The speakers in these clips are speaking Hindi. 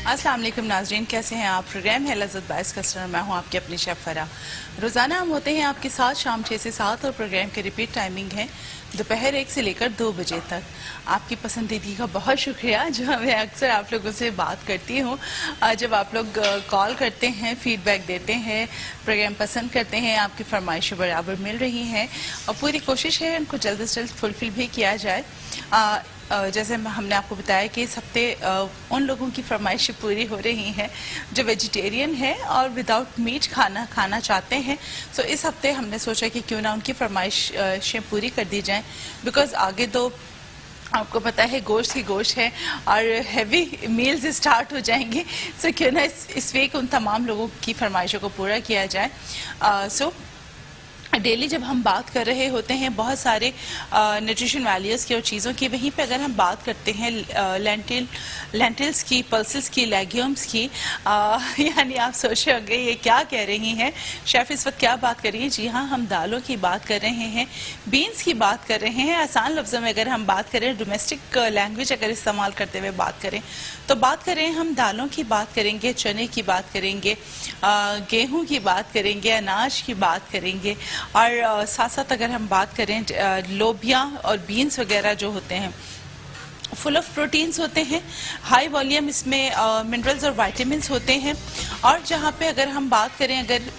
अस्सलाम वालेकुम नाज़रीन, कैसे हैं आप। प्रोग्राम है लज़्ज़त बाइस कस्टमर, मैं हूं आपकी अपनी शेफ़ फरा। रोज़ाना हम होते हैं आपके साथ शाम 6 से 7 और प्रोग्राम के रिपीट टाइमिंग है दोपहर 1 से लेकर 2 बजे तक। आपकी पसंदीदगी का बहुत शुक्रिया, जो मैं अक्सर आप लोगों से बात करती हूँ। जब आप लोग कॉल करते हैं, फीडबैक देते हैं, प्रोग्राम पसंद करते हैं, आपकी फरमाइशें बराबर मिल रही हैं और पूरी कोशिश है उनको जल्द से जल्द फुलफिल भी किया जाए। जैसे हमने आपको बताया कि इस हफ्ते उन लोगों की फरमाइशें पूरी हो रही हैं जो वेजिटेरियन है और विदाउट मीट खाना चाहते हैं। सो इस हफ्ते हमने सोचा कि क्यों ना उनकी फरमाइशें पूरी कर दी जाएं, बिकॉज आगे तो आपको पता है गोश्त ही गोश्त है और हैवी मील्स स्टार्ट हो जाएंगे। सो क्यों ना इस वीक उन तमाम लोगों की फरमाइशों को पूरा किया जाए। सो डेली जब हम बात कर रहे होते हैं बहुत सारे न्यूट्रिशन वैल्यूज़ की और चीज़ों की, वहीं पे अगर हम बात करते हैं लेंटिल्स की, पल्सेस की, लेग्यूम्स की, यानी आप सोच रहे होंगे ये क्या कह रही हैं शेफ़, इस वक्त क्या बात कर रही हैं। जी हाँ, हम दालों की बात कर रहे हैं, बीन्स की बात कर रहे हैं। आसान लफ्ज़ों में अगर हम बात करें, डोमेस्टिक लैंग्वेज अगर इस्तेमाल करते हुए बात करें तो बात करें हम दालों की बात करेंगे, चने की बात करेंगे, गेहूँ की बात करेंगे, अनाज की बात करेंगे और साथ साथ अगर हम बात करें लोबिया और बीन्स वगैरह जो होते हैं फुल ऑफ प्रोटीन्स होते हैं, हाई वॉल्यूम इसमें मिनरल्स और वाइटामिन्स होते हैं। और जहाँ पे अगर हम बात करें अगर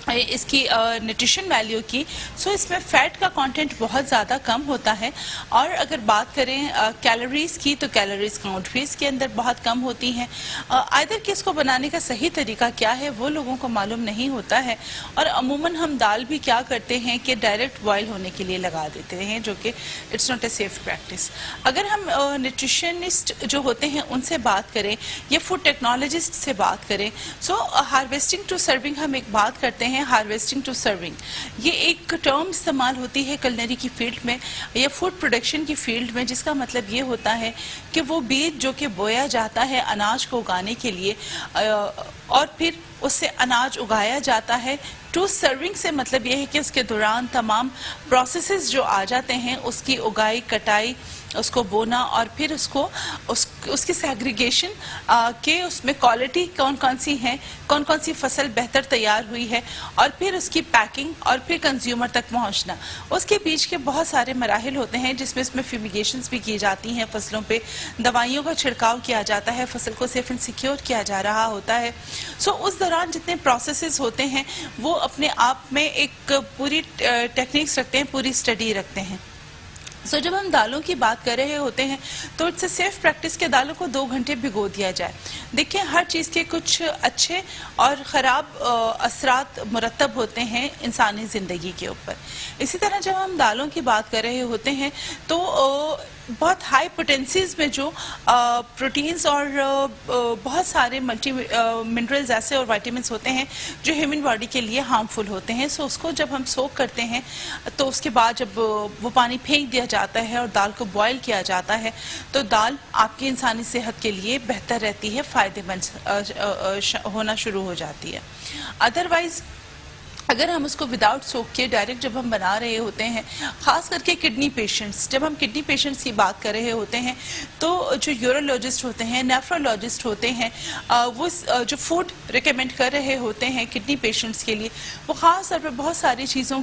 इसकी न्यूट्रिशन वैल्यू की, सो इसमें फ़ैट का कंटेंट बहुत ज़्यादा कम होता है। और अगर बात करें कैलोरीज़ की तो कैलोरीज़ काउंट भी इसके अंदर बहुत कम होती हैं। आइदर कि इसको बनाने का सही तरीका क्या है वो लोगों को मालूम नहीं होता है और अमूमन हम दाल भी क्या करते हैं कि डायरेक्ट बॉयल होने के लिए लगा देते हैं, जो कि it's not a safe practice. अगर हम न्यूट्रिशनिस्ट जो होते हैं उनसे बात करें या फूड टेक्नोलॉजिस्ट से बात करें, सो हार्वेस्टिंग टू सर्विंग हम एक बात करते हैं, हार्वेस्टिंग टू सर्विंग। ये एक टर्म इस्तेमाल होती है कुलिनरी की फील्ड में या फूड प्रोडक्शन की फील्ड में, जिसका मतलब ये होता है कि वो बीज जो कि बोया जाता है अनाज को उगाने के लिए और फिर उससे अनाज उगाया जाता है। टू सर्विंग से मतलब ये है कि उसके दौरान तमाम प्रोसेसेस जो आ जाते हैं, उसकी उगाई, कटाई, उसको बोना और फिर उसकी सेग्रीगेशन के उसमें क्वालिटी कौन कौन सी हैं, कौन कौन सी फसल बेहतर तैयार हुई है और फिर उसकी पैकिंग और फिर कंज्यूमर तक पहुंचना। उसके बीच के बहुत सारे मराहिल होते हैं जिसमें इसमें फ्यूमिगेशंस भी की जाती हैं, फसलों पे दवाइयों का छिड़काव किया जाता है, फसल को सेफ एंड सिक्योर किया जा रहा होता है। सो उस दौरान जितने प्रोसेसेस होते हैं वो अपने आप में एक पूरी टेक्निक्स रखते हैं, पूरी स्टडी रखते हैं। सो जब हम दालों की बात कर रहे होते हैं तो इट्स ए सेफ प्रैक्टिस के दालों को 2 घंटे भिगो दिया जाए। देखिए, हर चीज़ के कुछ अच्छे और ख़राब असरात मुरतब होते हैं इंसानी ज़िंदगी के ऊपर। इसी तरह जब हम दालों की बात कर रहे होते हैं तो बहुत हाई पोटेंसीज में जो प्रोटीन्स और बहुत सारे मल्टी मिनरल्स ऐसे और वाइटामिन्स होते हैं जो ह्यूमन बॉडी के लिए हार्मफुल होते हैं। सो उसको जब हम सोक करते हैं तो उसके बाद जब वो पानी फेंक दिया जाता है और दाल को बॉयल किया जाता है तो दाल आपकी इंसानी सेहत के लिए बेहतर रहती है, फ़ायदेमंद होना शुरू हो जाती है। अदरवाइज़ अगर हम उसको विदाउट सोक के डायरेक्ट जब हम बना रहे होते हैं, ख़ास करके किडनी पेशेंट्स, जब हम किडनी पेशेंट्स की बात कर रहे होते हैं तो जो यूरोलॉजिस्ट होते हैं, नेफ्रोलॉजिस्ट होते हैं, वो जो फूड रिकमेंड कर रहे होते हैं किडनी पेशेंट्स के लिए, वो ख़ास तौर पर बहुत सारी चीज़ों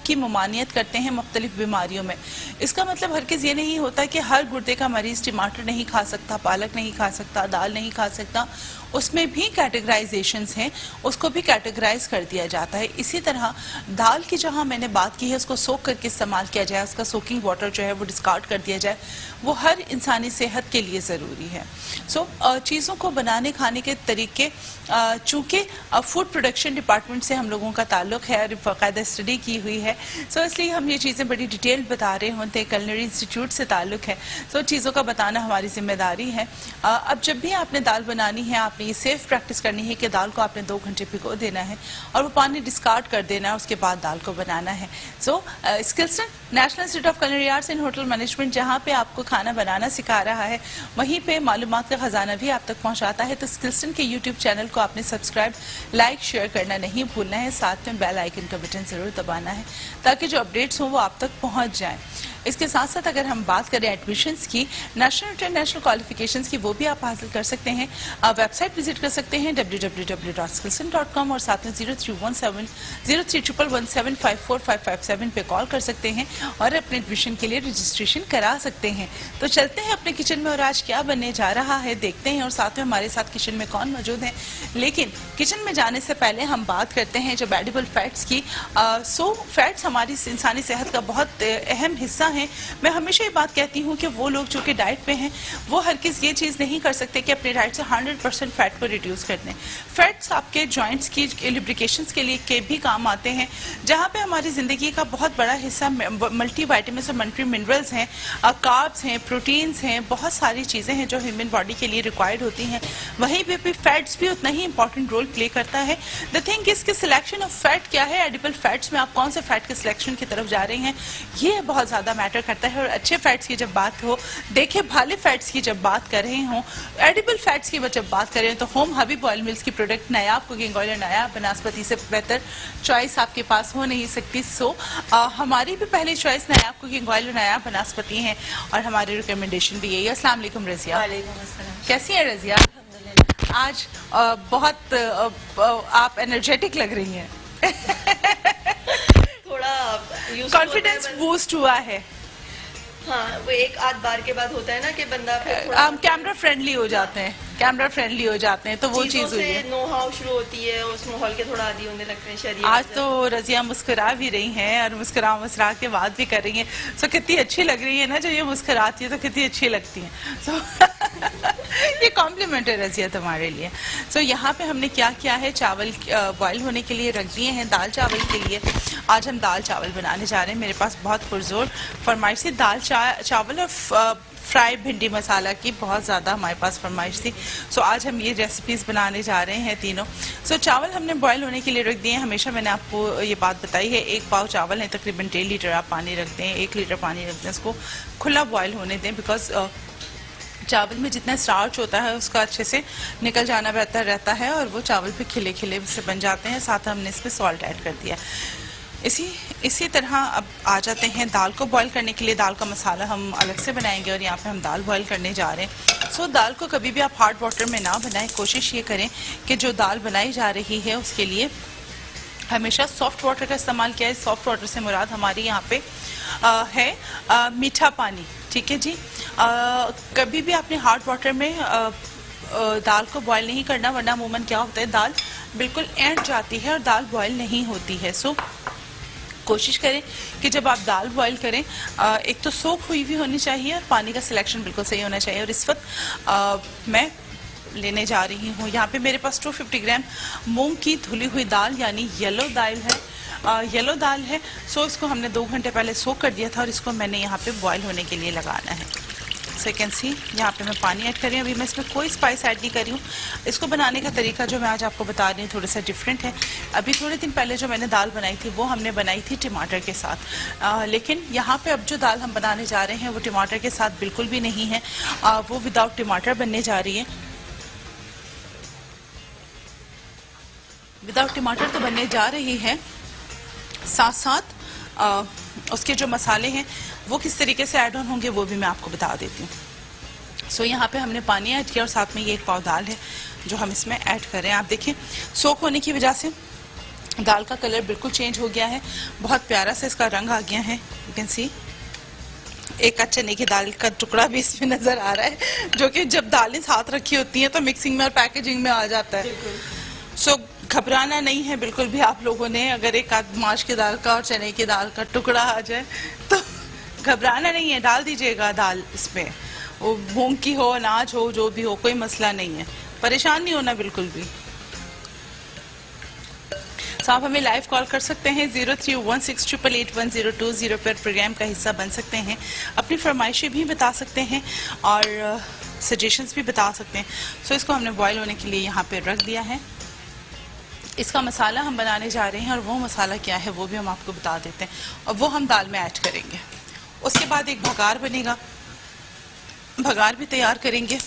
की ममानियत करते हैं मुख्तलिफ बीमारियों में। इसका मतलब हरगिज़ ये नहीं होता कि हर गुर्दे का मरीज़ टमाटर नहीं खा सकता, पालक नहीं खा सकता, दाल नहीं खा सकता। उसमें भी कैटेगराइजेशंस हैं, उसको भी कैटेगराइज कर दिया जाता है। इसी तरह दाल की जहाँ मैंने बात की है उसको सोक करके इस्तेमाल किया जाए, उसका सोकिंग वाटर जो है वो डिस्कार्ड कर दिया जाए, वो हर इंसानी सेहत के लिए ज़रूरी है। सो चीज़ों को बनाने खाने के तरीके, चूँकि फूड प्रोडक्शन डिपार्टमेंट से हम लोगों का ताल्लुक़ है और बाकायदा स्टडी की हुई है, सो इसलिए हम ये चीज़ें बड़ी डिटेल बता रहे होते हैं। कुलिनरी इंस्टीट्यूट से ताल्लुक़ है, सो चीज़ों का बताना हमारी जिम्मेदारी है। अब जब भी आपने दाल बनानी है, आपने आपने ये सेफ प्रैक्टिस करनी है कि दाल को आपने 2 घंटे भिगो देना है और वो पानी डिस्कार्ड कर देना है, उसके बाद दाल को बनाना है। So Skillson national institute of culinary arts and hotel management जहाँ पे आपको खाना बनाना सिखा रहा है, वहीं पे मालूमात का खजाना भी आप तक पहुँचाता है। तो स्किल्सन के यूट्यूब चैनल को आपने सब्सक्राइब, लाइक, शेयर करना नहीं भूलना है। साथ में बेल आइकन का बटन जरूर दबाना है ताकि जो अपडेट्स हों वो आप तक पहुँच जाएँ। इसके साथ साथ अगर हम बात करें एडमिशन्स की, नेशनल इंटरनेशनल क्वालिफिकेशंस की, वो भी आप हासिल कर सकते हैं। वेबसाइट विजिट कर सकते हैं www.skillson.com और साथ में 0317 पे कॉल कर सकते हैं और अपने एडमिशन के लिए रजिस्ट्रेशन करा सकते हैं। तो चलते हैं अपने किचन में और आज क्या बनने जा रहा है देखते हैं और साथ में हमारे साथ किचन में कौन मौजूद है। लेकिन किचन में जाने से पहले हम बात करते हैं जब एडिबल फैट्स की। फैट्स हमारी इंसानी सेहत का बहुत अहम हिस्सा हैं। मैं हमेशा ये बात कहती हूँ कि वो लोग जो कि डाइट पे हैं वो हर किसी ये चीज़ नहीं कर सकते कि अपने डाइट से 100% फैट को रिड्यूस कर दें। फैट्स आपके जॉइंट्स की लुब्रिकेशंस के लिए के भी काम आते हैं, जहाँ पे हमारी ज़िंदगी का बहुत बड़ा हिस्सा मल्टी वाइटामिन्स और मल्टी मिनरल्स हैं, कार्ब्स हैं, प्रोटीन्स हैं, बहुत सारी चीज़ें हैं जो ह्यूमन बॉडी के लिए रिक्वायर्ड होती हैं। वहीं पे भी फैट्स भी उतना ही इंपॉर्टेंट रोल प्ले करता है। द थिंग इसके सिलेक्शन ऑफ फैट क्या है, एडिबल फैट्स में आप कौन से फैट के सिलेक्शन की तरफ जा रहे हैं, ये बहुत ज़्यादा मैटर करता है। और अच्छे फैट्स की जब बात हो, देखे भाले फैट्स की जब बात कर रहे हों, एडिबल फैट्स की जब बात करें तो होम हबीब ऑयल मिल्स की प्रोडक्ट नायाब कुकिंग ऑयल और नायाब बनास्पति से बेहतर चॉइस आपके पास हो नहीं सकती। हमारी भी पहली चॉइस नायाब कुकिंग ऑयल और नायाब बनास्पति हैं और हमारी रिकमेंडेशन भी यही है। अस्सलाम वालेकुम रज़िया। वालेकुम अस्सलाम। कैसी है रज़िया? आज बहुत आप एनर्जेटिक लग रही हैं। थोड़ा कॉन्फिडेंस बूस्ट हुआ है। हाँ, वो एक आध बार के बाद होता है ना कि बंदा फिर हम कैमरा फ्रेंडली हो जाते हैं, कैमरा फ्रेंडली हो जाते हैं, तो वो चीज हुई है। नो हाउ शुरू होती है, उस माहौल के थोड़ा आदी होने लगते हैं शरीर। आज तो रज़िया मुस्कुरा भी रही हैं और मुस्कुरा के बात भी कर रही हैं। सो कितनी अच्छी लग रही है ना, जब ये मुस्कुराती है तो कितनी अच्छी लगती है। सो ये कॉम्प्लीमेंट है रज़िया तुम्हारे लिए। सो यहाँ पे हमने क्या किया है, चावल बॉयल होने के लिए रख दिए हैं दाल चावल के लिए। आज हम दाल चावल बनाने जा रहे हैं। मेरे पास बहुत पुरजोर फरमाइश थी दाल चावल और फ्राई भिंडी मसाला की, बहुत ज़्यादा हमारे पास फरमाइश थी। सो आज हम ये रेसिपीज़ बनाने जा रहे हैं तीनों। सो चावल हमने बॉयल होने के लिए रख दिए हैं। हमेशा मैंने आपको ये बात बताई है, 1 पाव चावल है, तकरीबन 1.5 लीटर आप पानी रख दें, 1 लीटर पानी रख दें, इसको खुला बॉयल होने दें। बिकॉज चावल में जितना स्टार्च होता है उसका अच्छे से निकल जाना बेहतर रहता है और वो चावल पे खिले खिले से बन जाते हैं। साथ हमने इसमें सॉल्ट ऐड कर दिया। इसी तरह अब आ जाते हैं दाल को बॉईल करने के लिए। दाल का मसाला हम अलग से बनाएंगे और यहाँ पे हम दाल बॉईल करने जा रहे हैं। सो दाल को कभी भी आप हार्ड वाटर में ना बनाएं। कोशिश ये करें कि जो दाल बनाई जा रही है उसके लिए हमेशा सॉफ्ट वाटर का इस्तेमाल किया है। सॉफ्ट वाटर से मुराद हमारे यहाँ पे है मीठा पानी, ठीक है जी। कभी भी आपने हार्ड वाटर में दाल को बॉईल नहीं करना, वरना अमूमन क्या होता है दाल बिल्कुल ऐंठ जाती है और दाल बॉईल नहीं होती है। सो कोशिश करें कि जब आप दाल बॉईल करें, एक तो सोख हुई भी होनी चाहिए और पानी का सिलेक्शन बिल्कुल सही होना चाहिए। और इस वक्त मैं लेने जा रही हूँ, यहाँ पे मेरे पास 250 ग्राम मूंग की धुली हुई दाल यानी येलो दाल है। येलो दाल है। सो इसको हमने 2 घंटे पहले सोक कर दिया था और इसको मैंने यहाँ पे बॉईल होने के लिए लगाना है। सो यू कैन सी यहाँ पे मैं पानी ऐड कर रही हूँ। अभी मैं इसमें कोई स्पाइस ऐड नहीं कर रही हूँ। इसको बनाने का तरीका जो मैं आज आपको बता रही हूँ थोड़ा सा डिफरेंट है। अभी थोड़े दिन पहले जो मैंने दाल बनाई थी वो हमने बनाई थी टमाटर के साथ, लेकिन यहाँ पे अब जो दाल हम बनाने जा रहे हैं वो टमाटर के साथ बिल्कुल भी नहीं है। वो विदाउट टमाटर बनने जा रही है। विदाउट टमाटर तो बनने जा रही है, साथ साथ उसके जो मसाले हैं वो किस तरीके से ऐड ऑन होंगे वो भी मैं आपको बता देती हूँ। सो यहाँ पे हमने पानी ऐड किया और साथ में ये 1 पाव दाल है जो हम इसमें ऐड कर रहे हैं। आप देखिए सोख होने की वजह से दाल का कलर बिल्कुल चेंज हो गया है, बहुत प्यारा सा इसका रंग आ गया है। यू कैन सी एक चने की दाल का टुकड़ा भी इसमें नजर आ रहा है, जो कि जब दालें साथ रखी होती हैं तो मिक्सिंग में और पैकेजिंग में आ जाता है। सो घबराना नहीं है बिल्कुल भी आप लोगों ने। अगर एक आध माश की दाल का और चने की दाल का टुकड़ा आ जाए तो घबराना नहीं है, डाल दीजिएगा दाल इसमें, वो मूंग की हो, अनाज हो, जो भी हो, कोई मसला नहीं है, परेशान नहीं होना बिल्कुल भी। तो आप हमें लाइव कॉल कर सकते हैं 0316881020 पर प्रोग्राम का हिस्सा बन सकते हैं, अपनी फरमाइशें भी बता सकते हैं और सजेशंस भी बता सकते हैं। सो इसको हमने बॉईल होने के लिए यहाँ पे रख दिया है। इसका मसाला हम बनाने जा रहे हैं और वो मसाला क्या है वो भी हम आपको बता देते हैं और वो हम दाल में ऐड करेंगे। उसके बाद एक भगार बनेगा, भगार भी तैयार करेंगे।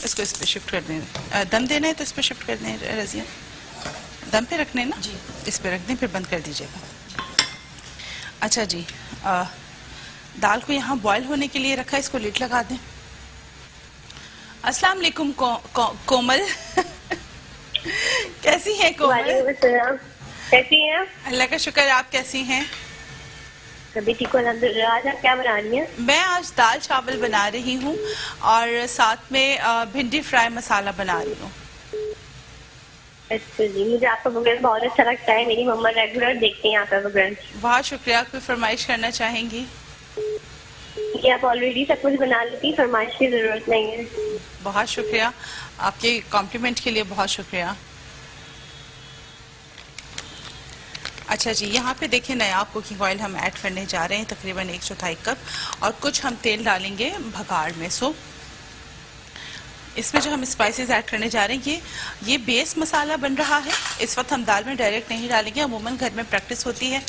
इसको इस पे शिफ्ट कर दें, दम देना है तो इस पे शिफ्ट कर दें रजिया, दम पे रखने ना जी, इस पे रख दें फिर बंद कर दीजिएगा। अच्छा जी, दाल को यहाँ बॉईल होने के लिए रखा है, इसको लिड लगा दें। अस्सलाम वालेकुम कोमल कैसी हैं कोमल? कैसी हैं? अल्लाह का शुक्र, आप कैसी हैं? कभी ठीक हो अल्हम्दुलिल्लाह। आज आप क्या बना रही हैं? मैं आज दाल चावल बना रही हूँ और साथ में भिंडी फ्राई मसाला बना रही हूँ। अच्छा जी, मुझे आपका प्रोग्राम बहुत अच्छा लगता है, मेरी मम्मा रेगुलर देखती हैं आपका प्रोग्राम। बहुत शुक्रिया। कोई फरमाइश करना चाहेंगी? कि आप ऑलरेडी सब कुछ बना लेती, फरमाइश की जरूरत नहीं है। बहुत शुक्रिया, आपके कॉम्प्लीमेंट के लिए बहुत शुक्रिया। अच्छा जी, यहाँ पे देखिए नया कुकिंग ऑयल हम ऐड करने जा रहे हैं, तकरीबन 1/4 कप, और कुछ हम तेल डालेंगे भगाड़ में। सो इसमें जो हम स्पाइसेस ऐड करने जा रहे हैं ये बेस मसाला बन रहा है। इस वक्त हम दाल में डायरेक्ट नहीं डालेंगे। अमूमन घर में प्रैक्टिस होती है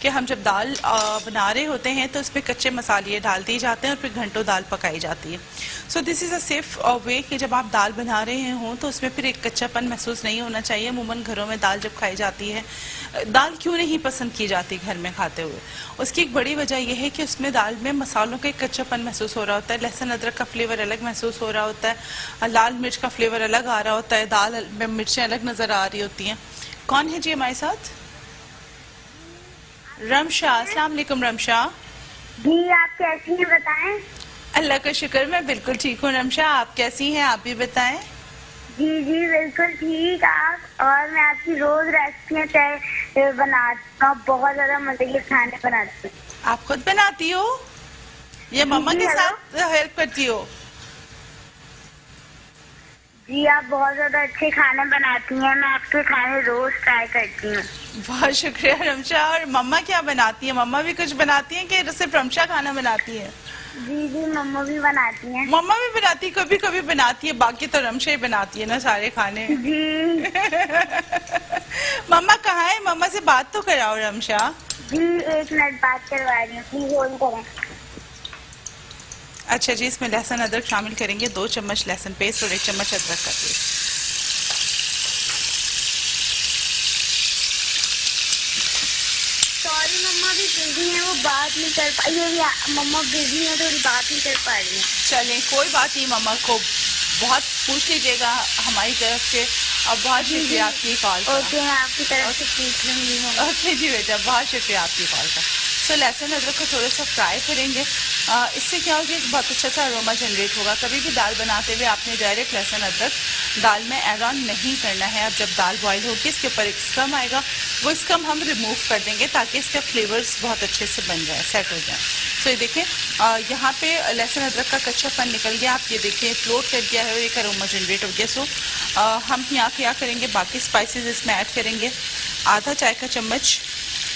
कि हम जब दाल बना रहे होते हैं तो उसमें कच्चे मसाले डाल दिए जाते हैं और फिर घंटों दाल पकाई जाती है। So this is a safe way कि जब आप दाल बना रहे हों तो उसमें फिर एक कच्चापन महसूस नहीं होना चाहिए। अमूमन घरों में दाल जब खाई जाती है, दाल क्यों नहीं पसंद की जाती घर में खाते हुए, उसकी एक बड़ी वजह यह है कि उसमें दाल में मसालों का एक कच्चापन महसूस हो रहा होता है, लहसुन अदरक का फ्लेवर अलग महसूस हो रहा होता है, लाल मिर्च का फ्लेवर अलग आ रहा होता है, दाल में मिर्चें अलग नज़र आ रही होती हैं। कौन है जी हमारे साथ? रमशा। अस्सलाम वालेकुम रमशा। जी आप कैसी हैं बताएं? अल्लाह का शुक्र, मैं बिल्कुल ठीक हूँ। रमशा आप कैसी हैं, आप भी बताएं। जी जी बिल्कुल ठीक। आप और मैं आपकी रोज रेसिपियाँ बनाती हूँ, बहुत ज्यादा मजे के खाने बनाती हूँ। आप खुद बनाती हो या मम्मा के साथ हेल्प करती हो? जी आप बहुत ज्यादा अच्छे खाने बनाती हैं, मैं आपके खाने रोज ट्राई करती हूँ। बहुत शुक्रिया रमशा। और मम्मा क्या बनाती है? मम्मा भी कुछ बनाती हैं कि सिर्फ रमशा खाना बनाती है? जी जी मम्मा भी बनाती हैं। मम्मा भी बनाती है, कभी कभी बनाती है, बाकी तो रमशा ही बनाती है ना सारे खाने। जी मम्मा कहाँ है? मम्मा से बात तो कराओ रमशा। जी 1 मिनट बात करवा रही हूँ, प्लीज होल्ड करें। अच्छा जी, इसमें लहसुन अदरक शामिल करेंगे, 2 चम्मच लहसुन पेस्ट और 1 चम्मच अदरक का पेस्ट। सॉरी मम्मा भी बिजी हैं, वो बात नहीं कर पा ये मम्मा बिजी हैं तो बात नहीं कर पा रही हैं। चलें कोई बात नहीं, मम्मा को बहुत पूछ लीजिएगा हमारी तरफ से। और बहुत शुक्रिया आपकी कॉल का। ओके मैं आपकी तरफ से पूछ लूंगी मम्मा। ओके जी बेटा, बहुत शुक्रिया आपकी कॉल का। सो लहसुन अदरक को थोड़ा सा फ्राई करेंगे, इससे क्या होगा, एक बहुत अच्छा सा अरोमा जनरेट होगा। कभी भी दाल बनाते हुए आपने डायरेक्ट लहसुन अदरक दाल में ऐड ऑन नहीं करना है। अब जब दाल बॉईल होगी इसके ऊपर एक स्कम आएगा, वो स्कम हम रिमूव कर देंगे ताकि इसके फ्लेवर्स बहुत अच्छे से बन जाए, सेट हो जाए। सो ये देखें, यहाँ पे लहसुन अदरक का कच्चापन निकल गया, आप ये देखें फ्लोट कर गया है और एक अरोमा जनरेट हो गया। सो हम यहाँ क्या करेंगे, बाकी स्पाइसेस इसमें ऐड करेंगे। आधा चाय का चम्मच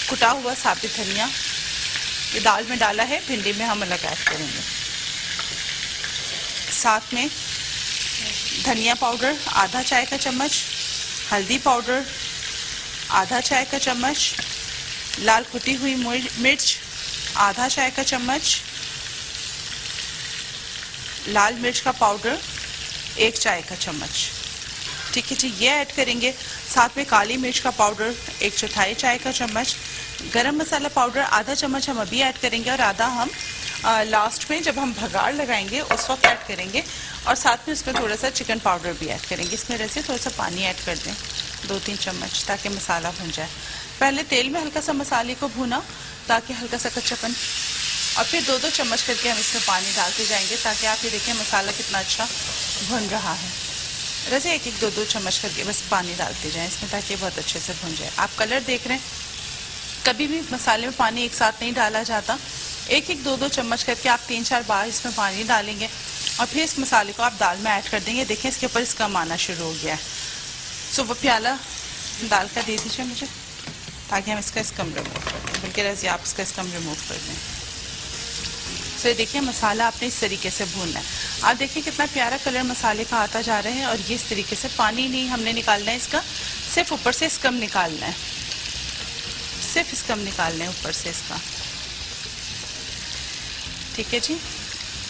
कुटा हुआ साबित धनिया, ये दाल में डाला है, भिंडी में हम अलग ऐड करेंगे। साथ में धनिया पाउडर आधा चाय का चम्मच, हल्दी पाउडर आधा चाय का चम्मच, लाल कुटी हुई मिर्च आधा चाय का चम्मच, लाल मिर्च का पाउडर 1 चाय का चम्मच। ठीक है जी, ये ऐड करेंगे। साथ में काली मिर्च का पाउडर 1/4 चाय का चम्मच, गरम मसाला पाउडर आधा चम्मच हम अभी ऐड करेंगे और आधा हम लास्ट में जब हम भगाड़ लगाएंगे उस वक्त ऐड करेंगे। और साथ में उसमें थोड़ा सा चिकन पाउडर भी ऐड करेंगे। इसमें वैसे थोड़ा सा पानी ऐड कर दें, 2-3 चम्मच, ताकि मसाला भुन जाए। पहले तेल में हल्का सा मसाले को भुना ताकि हल्का सा कच्चापन, और फिर 2-2 चम्मच करके हम इसमें पानी डालते जाएंगे ताकि आप ये देखें मसाला कितना अच्छा भुन रहा है। वैसे 1-1, 2-2 चम्मच करके बस पानी डालते जाएं इसमें ताकि बहुत अच्छे से भुन जाए। आप कलर देख रहे हैं, कभी भी मसाले में पानी एक साथ नहीं डाला जाता, 1-1, 2-2 चम्मच करके आप 3-4 बार इसमें पानी डालेंगे और फिर इस मसाले को आप दाल में ऐड कर देंगे। देखें इसके ऊपर इसका आना शुरू हो गया है। सो वो प्याला दाल का दे दीजिए मुझे ताकि हम इसका स्कम रिमूव कर दें, बल्कि रज़िया आप इसका स्कम रिमूव कर दें। सो ये देखिए मसाला आपने इस तरीके से भूनना है। आप देखिए कितना प्यारा कलर मसाले का आता जा रहा है। और ये इस तरीके से पानी नहीं हमने निकालना है इसका, सिर्फ ऊपर से स्कम निकालना है, सिर्फ स्कम निकालना है ऊपर से इसका। ठीक है जी।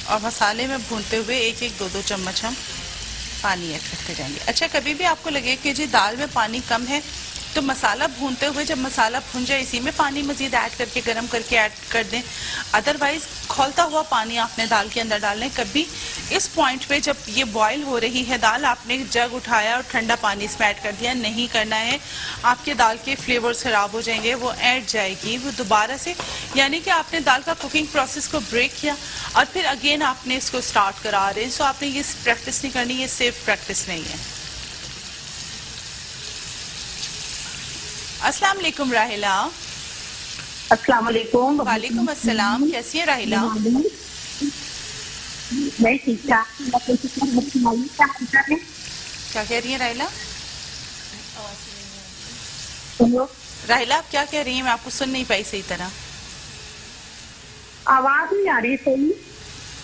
और मसाले में भूनते हुए एक एक दो दो चम्मच हम पानी ऐड करते जाएंगे। अच्छा, कभी भी आपको लगे कि जी दाल में पानी कम है तो मसाला भूनते हुए जब मसाला भून जाए इसी में पानी मजीद ऐड करके गर्म करके ऐड कर दें। अदरवाइज खौलता हुआ पानी आपने दाल के अंदर डालना है। कभी इस पॉइंट पे जब ये बॉईल हो रही है दाल, आपने जग उठाया और ठंडा पानी इसमें ऐड कर दिया, नहीं करना है। आपके दाल के फ्लेवर्स खराब हो जाएंगे, वो ऐड जाएगी वो दोबारा से, यानी कि आपने दाल का कुकिंग प्रोसेस को ब्रेक किया और फिर अगेन आपने इसको स्टार्ट करा रहे हैं। सो आपने ये प्रैक्टिस नहीं करनी, ये सेफ प्रैक्टिस नहीं है। अस्सलाम वालेकुम राहिला। अस्सलाम वालेकुम। वालेकुम अस्सलाम, कैसी है राहिला? मैं ठीक ठाक। क्या कह रही है राहिला? राहिला आप क्या कह रही हैं? मैं आपको सुन नहीं पाई सही तरह। आवाज नहीं आ रही सही?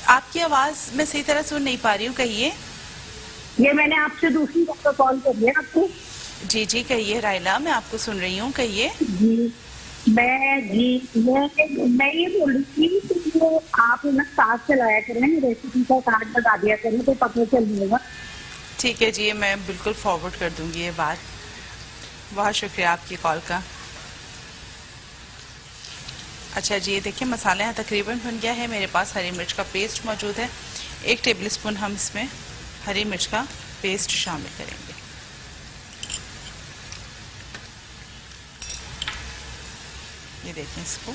आपकी आवाज मैं सही तरह सुन नहीं पा रही हूँ, कहिए। ये मैंने आपसे दूसरी दफा कॉल कर लिया आपको। जी जी कहिए राहिला, मैं आपको सुन रही हूँ, कहिए। जी मैं ये बोल रही थी कि वो आप ना साथ चलाया करें, रेसिपी का कार्ड बता दिया करें तो पता चल जाएगा। ठीक है जी, मैं बिल्कुल फॉरवर्ड कर दूंगी ये बात। बहुत शुक्रिया आपकी कॉल का। अच्छा जी, देखिए मसाला यहाँ तकरीबन बन गया है। मेरे पास हरी मिर्च का पेस्ट मौजूद है। 1 टेबल स्पून हम इसमें हरी मिर्च का पेस्ट शामिल करेंगे। ये देखें इसको,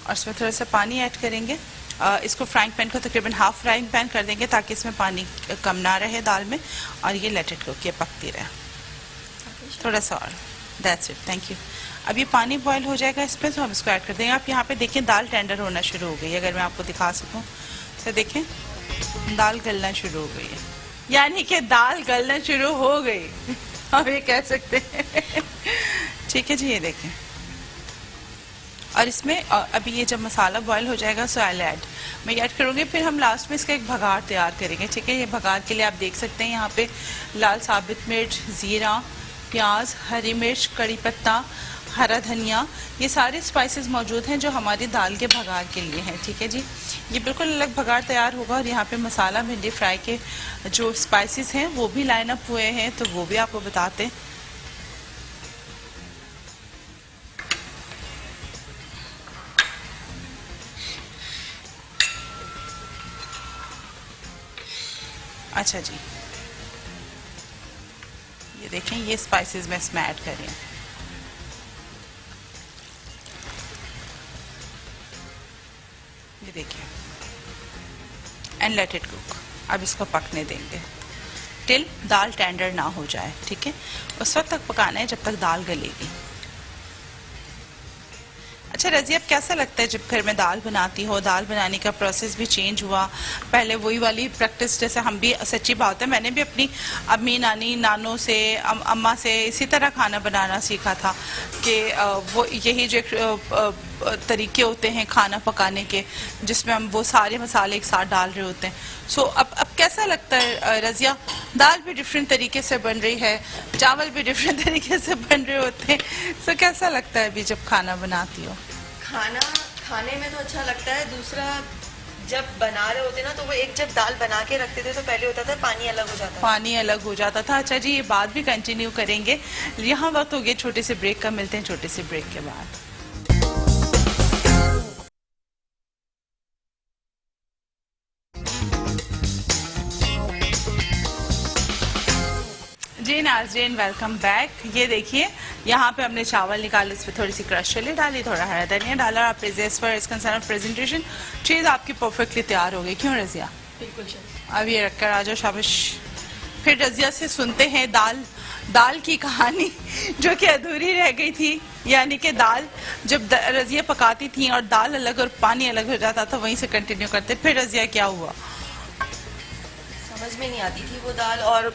और इसमें थोड़ा सा पानी ऐड करेंगे। इसको फ्राइंग पैन को तकरीबन हाफ फ्राइंग पैन कर देंगे ताकि इसमें पानी कम ना रहे दाल में, और ये लेट इट कुक, ये पकती रहे थोड़ा सा और। That's it, thank you. अब ये पानी बॉईल हो जाएगा इसमें, तो हम इसको ऐड कर देंगे। आप यहाँ पे देखें दाल टेंडर होना शुरू हो गई है। अगर मैं आपको दिखा सकूँ तो देखें दाल गलना शुरू हो गई है, यानी कि दाल गलना शुरू हो गई हम ये कह सकते हैं। ठीक है जी, ये देखें। और इसमें अभी ये जब मसाला बॉईल हो जाएगा सो आई ऐड, मैं ऐड करूँगी। फिर हम लास्ट में इसका एक भगार तैयार करेंगे। ठीक है, ये भगार के लिए आप देख सकते हैं यहाँ पे लाल साबित मिर्च, ज़ीरा, प्याज, हरी मिर्च, कड़ी पत्ता, हरा धनिया, ये सारे स्पाइसेस मौजूद हैं जो हमारी दाल के भगार के लिए हैं। ठीक है जी, ये बिल्कुल अलग भगार तैयार होगा। और यहाँ पे मसाला भिंडी फ्राई के जो स्पाइसेस हैं वो भी लाइन अप हुए हैं, तो वो भी आपको बताते हैं। अच्छा जी, ये देखें ये स्पाइसेस मैं इसमें ऐड कर रही हूँ। ये देखिए, एंड लेट इट कुक। अब इसको पकने देंगे टिल दाल टेंडर ना हो जाए। ठीक है, उस वक्त तक पकाना है जब तक दाल गलेगी। अच्छा रज़िया, अब कैसा लगता है जब घर में दाल बनाती हो? दाल बनाने का प्रोसेस भी चेंज हुआ, पहले वही वाली प्रैक्टिस जैसे हम भी, सच्ची बात है मैंने भी अपनी अम्मी नानी नानों से अम्मा से इसी तरह खाना बनाना सीखा था कि वो यही जो तरीके होते हैं खाना पकाने के जिसमें हम वो सारे मसाले एक साथ डाल रहे होते हैं। सो अब कैसा लगता है रज़िया? दाल भी डिफरेंट तरीके से बन रही है, चावल भी डिफरेंट तरीके से बन रहे होते हैं। सो कैसा लगता है अभी जब खाना बनाती हो? खाना खाने में तो अच्छा लगता है। दूसरा, जब बना रहे होते ना तो वो एक जब दाल बना के रखते थे तो पहले होता था पानी अलग हो जाता था। पानी अलग हो जाता था। अच्छा जी, ये बात भी कंटिन्यू करेंगे। यहाँ वक्त हो गया छोटे से ब्रेक का, मिलते हैं छोटे से ब्रेक के बाद। जी नाज़रीन, वेलकम बैक। ये देखिए यहाँ पे हमने चावल निकाले, इसमें थोड़ी सी क्रश चली डाली, थोड़ा हरा धनिया डाला। आप प्रेजेंटेशन चीज़ आपकी परफेक्टली तैयार हो गई। क्यों रज़िया? बिल्कुल। अब ये रखकर आ जाओ, शाबाश। फिर रज़िया से सुनते हैं दाल की कहानी जो कि अधूरी रह गई थी, यानी कि दाल जब रज़िया पकाती थी और दाल अलग और पानी अलग हो जाता था, वहीं से कंटिन्यू करते। फिर रज़िया क्या हुआ? समझ में नहीं आती थी वो दाल, और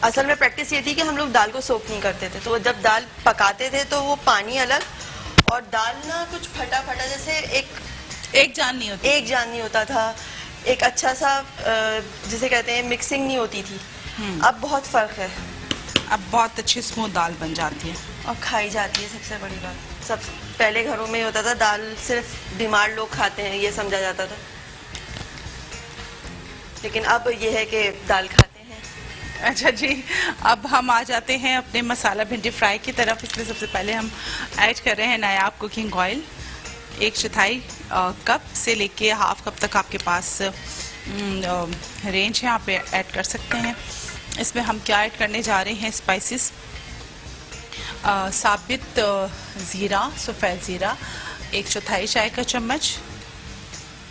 असल में प्रैक्टिस ये थी कि हम लोग दाल को सोक नहीं करते थे, तो जब दाल पकाते थे तो वो पानी अलग और दाल ना कुछ फटा फटा, जैसे एक जान नहीं होता था। एक अच्छा सा जिसे कहते हैं मिक्सिंग नहीं होती थी। अब बहुत फर्क है, अब बहुत अच्छी स्मूथ दाल बन जाती है और खाई जाती है। सबसे बड़ी बात, सब पहले घरों में होता था दाल सिर्फ बीमार लोग खाते हैं ये समझा जाता था, लेकिन अब ये है कि दाल खाते हैं। अच्छा जी, अब हम आ जाते हैं अपने मसाला भिंडी फ्राई की तरफ। इसमें सबसे पहले हम ऐड कर रहे हैं नायाब कुकिंग ऑयल। 1/4 कप से लेके हाफ कप तक आपके पास रेंज है, आप ऐड कर सकते हैं। इसमें हम क्या ऐड करने जा रहे हैं, स्पाइसेस। साबित ज़ीरा, सफ़ेद ज़ीरा 1/4 चाय का चम्मच,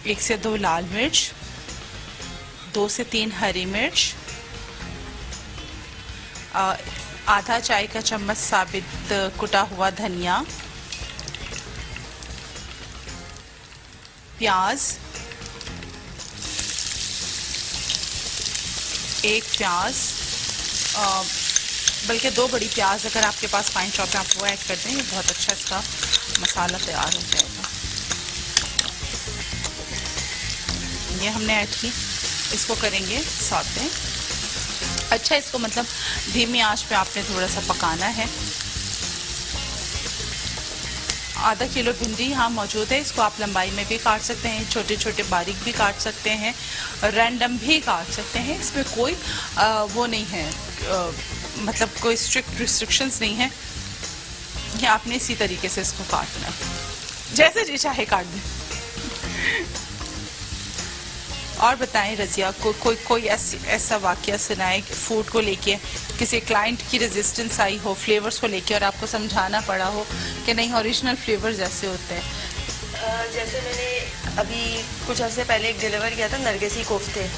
1 से 2 लाल मिर्च, 2 से 3 हरी मिर्च, आधा चाय का चम्मच साबित कुटा हुआ धनिया, प्याज, 1 प्याज, बल्कि 2 बड़ी प्याज अगर आपके पास फाइन चॉप है आप वो ऐड कर दें, ये बहुत अच्छा इसका मसाला तैयार हो जाएगा। ये हमने ऐड की, इसको करेंगे सौते। अच्छा, इसको मतलब धीमी आंच पे आपने थोड़ा सा पकाना है। आधा किलो भिंडी यहाँ मौजूद है, इसको आप लंबाई में भी काट सकते हैं, छोटे छोटे बारीक भी काट सकते हैं, रैंडम भी काट सकते हैं। इसमें कोई वो नहीं है, मतलब कोई स्ट्रिक्ट रिस्ट्रिक्शंस नहीं है, ये आपने इसी तरीके से इसको काटना है, जैसे जी चाहे काट दें। और बताएं रज़िया, कोई ऐसा वाकया सुनाए फूड को लेके, किसी क्लाइंट की रेजिस्टेंस आई हो फ्लेवर्स को लेके और आपको समझाना पड़ा हो कि नहीं ओरिजिनल फ्लेवर्स जैसे होते हैं। जैसे मैंने अभी कुछ अर्से पहले एक डिलीवर किया था नरगिसी कोफ्ते,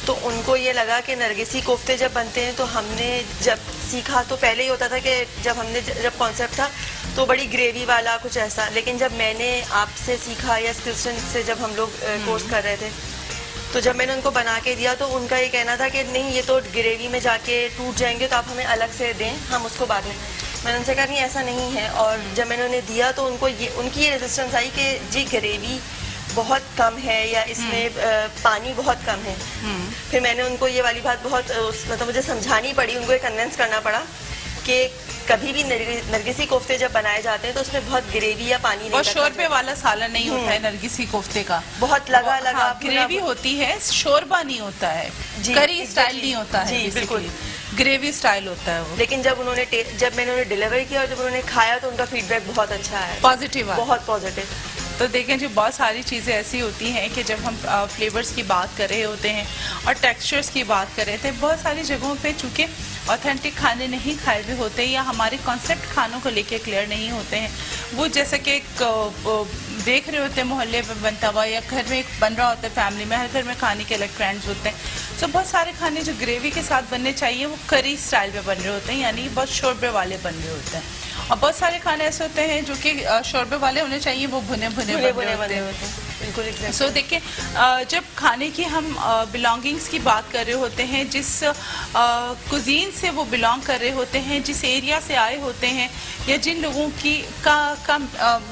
तो उनको ये लगा कि नरगिसी कोफ्ते जब बनते हैं तो हमने जब सीखा तो पहले ही होता था कि जब कॉन्सेप्ट था तो बड़ी ग्रेवी वाला कुछ ऐसा, लेकिन जब मैंने आपसे सीखा या क्रिश्चियन से जब हम लोग कोर्स कर रहे थे तो जब मैंने उनको बना के दिया तो उनका ये कहना था कि नहीं ये तो ग्रेवी में जाके टूट जाएंगे तो आप हमें अलग से दें, हम उसको बाद में। मैंने उनसे कहा नहीं ऐसा नहीं है, और जब मैंने उन्हें दिया तो उनको उनकी ये रेजिस्टेंस आई कि जी ग्रेवी बहुत कम है या इसमें पानी बहुत कम है। फिर मैंने उनको ये वाली बात बहुत मतलब मुझे समझानी पड़ी, उनको कन्विंस करना पड़ा कि कभी भी नरगिसी कोफ्ते जब बनाए जाते हैं तो उसमें बहुत ग्रेवी या पानी नहीं, और शोरबे वाला सालन नहीं होता है नरगिसी कोफ्ते का, बहुत लगा ग्रेवी होती है, शोरबा नहीं होता है, करी स्टाइल नहीं होता है, बिल्कुल ग्रेवी स्टाइल होता है वो। लेकिन जब मैंने उन्हें डिलीवर किया और जब उन्होंने खाया तो उनका फीडबैक बहुत अच्छा है, पॉजिटिव, बहुत पॉजिटिव। तो देखें जी, बहुत सारी चीज़ें ऐसी होती हैं कि जब हम फ्लेवर्स की बात कर रहे होते हैं और टेक्सचर्स की बात कर रहे थे, बहुत सारी जगहों पे चूँकि ऑथेंटिक खाने नहीं खाए हुए होते या हमारे कॉन्सेप्ट खानों को लेके क्लियर नहीं होते हैं, वो जैसे कि देख रहे होते हैं मोहल्ले में बनता हुआ या घर में बन रहा होता है, फैमिली में हर घर में खाने के अलग ट्रेंड्स होते हैं। तो बहुत सारे खाने जो ग्रेवी के साथ बनने चाहिए वो करी स्टाइल में बन रहे होते हैं, यानी बहुत शोरबे वाले बन रहे होते हैं, और बहुत सारे खाने ऐसे होते हैं जो कि शोरबे वाले होने चाहिए, वो भुने भुने बने होते हैं। बिल्कुल। सो देखिए, जब खाने की हम बिलोंगिंग्स की बात कर रहे होते हैं, जिस कुजीन से वो बिलोंग कर रहे होते हैं, जिस एरिया से आए होते हैं, या जिन लोगों की का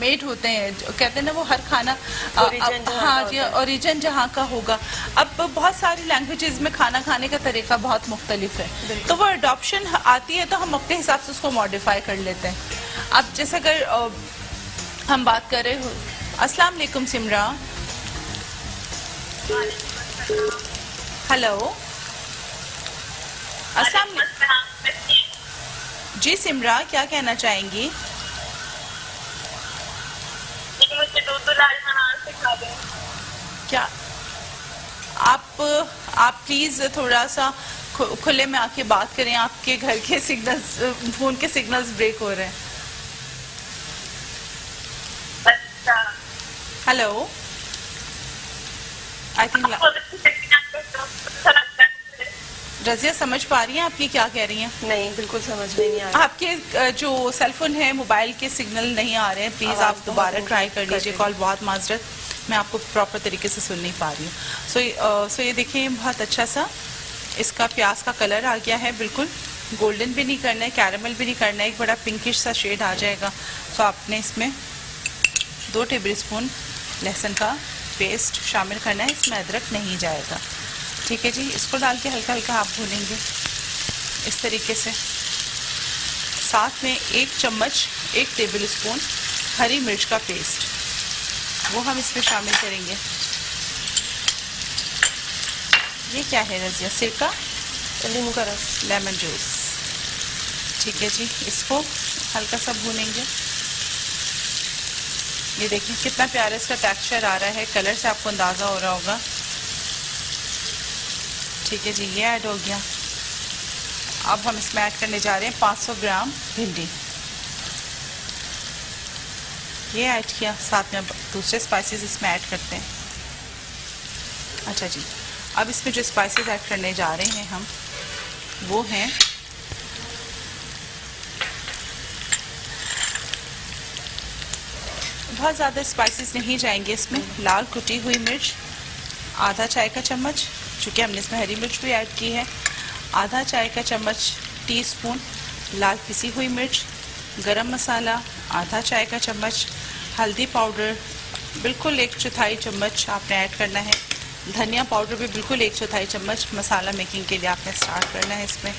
मेड होते हैं, कहते हैं ना वो हर खाना हाँ जी ओरिजिन जहाँ का होगा। अब बहुत सारी लैंग्वेजेस में खाना खाने का तरीका बहुत मुख्तलिफ है, तो वो अडॉप्शन आती है तो हम अपने हिसाब से उसको मॉडिफाई कर लेते हैं। अब जैसे अगर हम बात कर रहे हो, अस्सलाम वालेकुम सिमरा, हेलो, अस्सलाम जी सिमरा, क्या कहना चाहेंगी? मुझे दूध बनाना सिखा दें। क्या आप प्लीज थोड़ा सा खुले में आके बात करें, आपके घर के सिग्नल्स, फोन के सिग्नल्स ब्रेक हो रहे हैं। हेलो, आई थिंक रज़िया समझ पा रही हैं आपकी क्या कह रही हैं? नहीं, बिल्कुल समझ में नहीं आ रहा। आपके जो सेलफोन है, मोबाइल के सिग्नल नहीं आ रहे हैं, प्लीज़ आप दोबारा ट्राई कर लीजिए कॉल। बहुत माजरत, मैं आपको प्रॉपर तरीके से सुन नहीं पा रही हूँ। सो ये देखिए, बहुत अच्छा सा इसका प्याज का कलर आ गया है, बिल्कुल गोल्डन भी नहीं करना है, कैरेमल भी नहीं करना है, एक बड़ा पिंकिश सा शेड आ जाएगा। सो आपने इसमें 2 टेबल स्पून लहसुन का पेस्ट शामिल करना है, इसमें अदरक नहीं जाएगा। ठीक है जी, इसको डाल के हल्का हल्का आप भूनेंगे इस तरीके से। साथ में 1 चम्मच 1 टेबल स्पून हरी मिर्च का पेस्ट वो हम इसमें शामिल करेंगे। ये क्या है रजिया? सिरका, नींबू का रस, लेमन जूस। ठीक है जी, इसको हल्का सा भूनेंगे। ये देखिए कितना प्यारा इसका टेक्सचर आ रहा है, कलर से आपको अंदाज़ा हो रहा होगा। ठीक है जी, ये ऐड हो गया। अब हम इसमें ऐड करने जा रहे हैं 500 ग्राम भिंडी, ये ऐड किया। साथ में दूसरे स्पाइसेस इसमें ऐड करते हैं। अच्छा जी, अब इसमें जो स्पाइसेस ऐड करने जा रहे हैं हम वो हैं बहुत ज़्यादा स्पाइसेस नहीं जाएंगे इसमें। लाल कुटी हुई मिर्च आधा चाय का चम्मच, चूँकि हमने इसमें हरी मिर्च भी ऐड की है। आधा चाय का चम्मच टीस्पून लाल पिसी हुई मिर्च, गरम मसाला आधा चाय का चम्मच, हल्दी पाउडर बिल्कुल 1/4 चम्मच आपने ऐड करना है। धनिया पाउडर भी बिल्कुल 1/4 चम्मच मसाला मेकिंग के लिए आपने स्टार्ट करना है इसमें।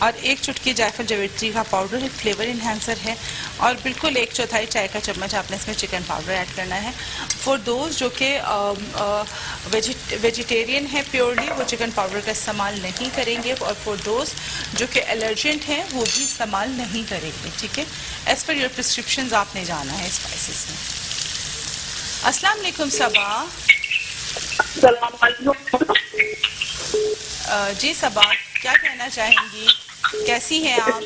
और 1 चुटकी जायफल जावित्री का पाउडर एक फ्लेवर इन्हांसर है। और बिल्कुल 1/4 चाय का चम्मच आपने इसमें चिकन पाउडर ऐड करना है। फॉर दोज जो कि वेजिटेरियन है प्योरली, वो चिकन पाउडर का इस्तेमाल नहीं करेंगे। और फॉर दोज जो कि एलर्जेंट हैं वो भी इस्तेमाल नहीं करेंगे। ठीक है, एज पर योर प्रिस्क्रिप्शन आपने जाना है स्पाइसेस में। अस्सलाम वालेकुम सबा। जी सबा, क्या कहना चाहेंगी, कैसी हैं आप?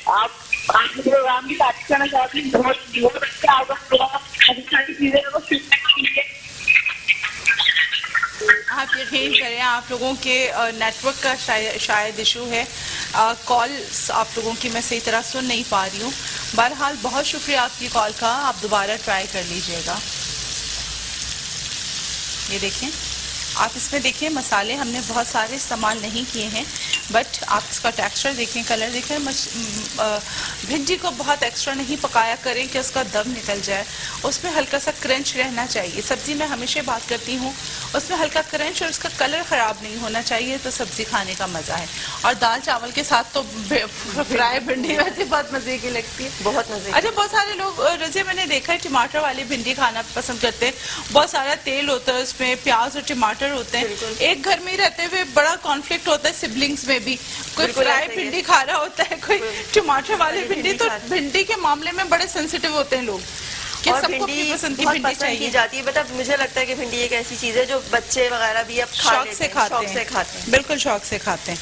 आप प्रोग्राम की तारीफ करना चाहती हूँ, बहुत अच्छा आपका प्रोग्राम, काफी सारी चीजें को सीखने। आप यकीन करें आप लोगों के नेटवर्क का शायद इशू है, कॉल आप लोगों की मैं सही तरह सुन नहीं पा रही हूँ। बहरहाल बहुत शुक्रिया आपकी कॉल का, आप दोबारा ट्राई कर लीजिएगा। ये देखें, आप इसमें देखिए मसाले हमने बहुत सारे इस्तेमाल नहीं किए हैं, बट आप इसका टेक्सचर देखें, कलर देखें। भिंडी को बहुत एक्स्ट्रा नहीं पकाया करें कि उसका दम निकल जाए, उसमें हल्का सा क्रंच रहना चाहिए। सब्ज़ी में हमेशा बात करती हूँ, उसमें हल्का क्रंच और उसका कलर ख़राब नहीं होना चाहिए, तो सब्ज़ी खाने का मज़ा है। और दाल चावल के साथ तो फ्राई भिंडी वैसे बहुत मज़े की लगती है, बहुत मज़े। अच्छा, बहुत सारे लोग रज़िया मैंने देखा है टमाटर वाली भिंडी खाना पसंद करते हैं, बहुत सारा तेल होता है उसमें, प्याज और टमाटर होते हैं। एक घर में रहते हुए बड़ा कॉन्फ्लिक्ट होता है सिबलिंग्स में भी, कोई फ्राई भिंडी खा रहा होता है, कोई टमाटर वाली भिंडी। तो भिंडी के मामले में बड़े सेंसिटिव होते हैं लोग कि सबको अपनी पसंद की भिंडी चाहिए जाती है। बट मुझे लगता है कि भिंडी एक ऐसी चीज है जो बच्चे वगैरह भी अब शौक से खाते हैं, बिल्कुल शौक से खाते हैं।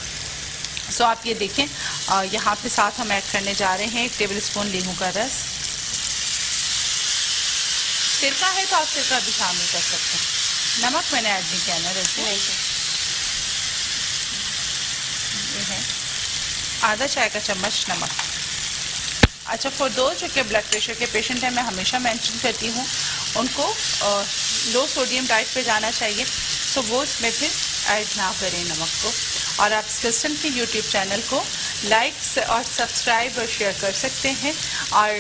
सो आप ये देखें, यहाँ पे साथ हम ऐड करने जा रहे हैं 1 टेबल स्पून नींबू का रस। सिरका है तो आप सिरका भी शामिल कर सकते हैं। नमक मैंने ऐड नहीं किया ना रज़िया। ये है आधा चाय का चम्मच नमक। अच्छा, फॉर दो जो कि ब्लड प्रेशर के पेशेंट हैं, मैं हमेशा मेंशन करती हूँ उनको लो सोडियम डाइट पे जाना चाहिए, सो वो इसमें फिर ऐड ना करें नमक को। और आप स्किल्सन की यूट्यूब चैनल को लाइक और सब्सक्राइब और शेयर कर सकते हैं, और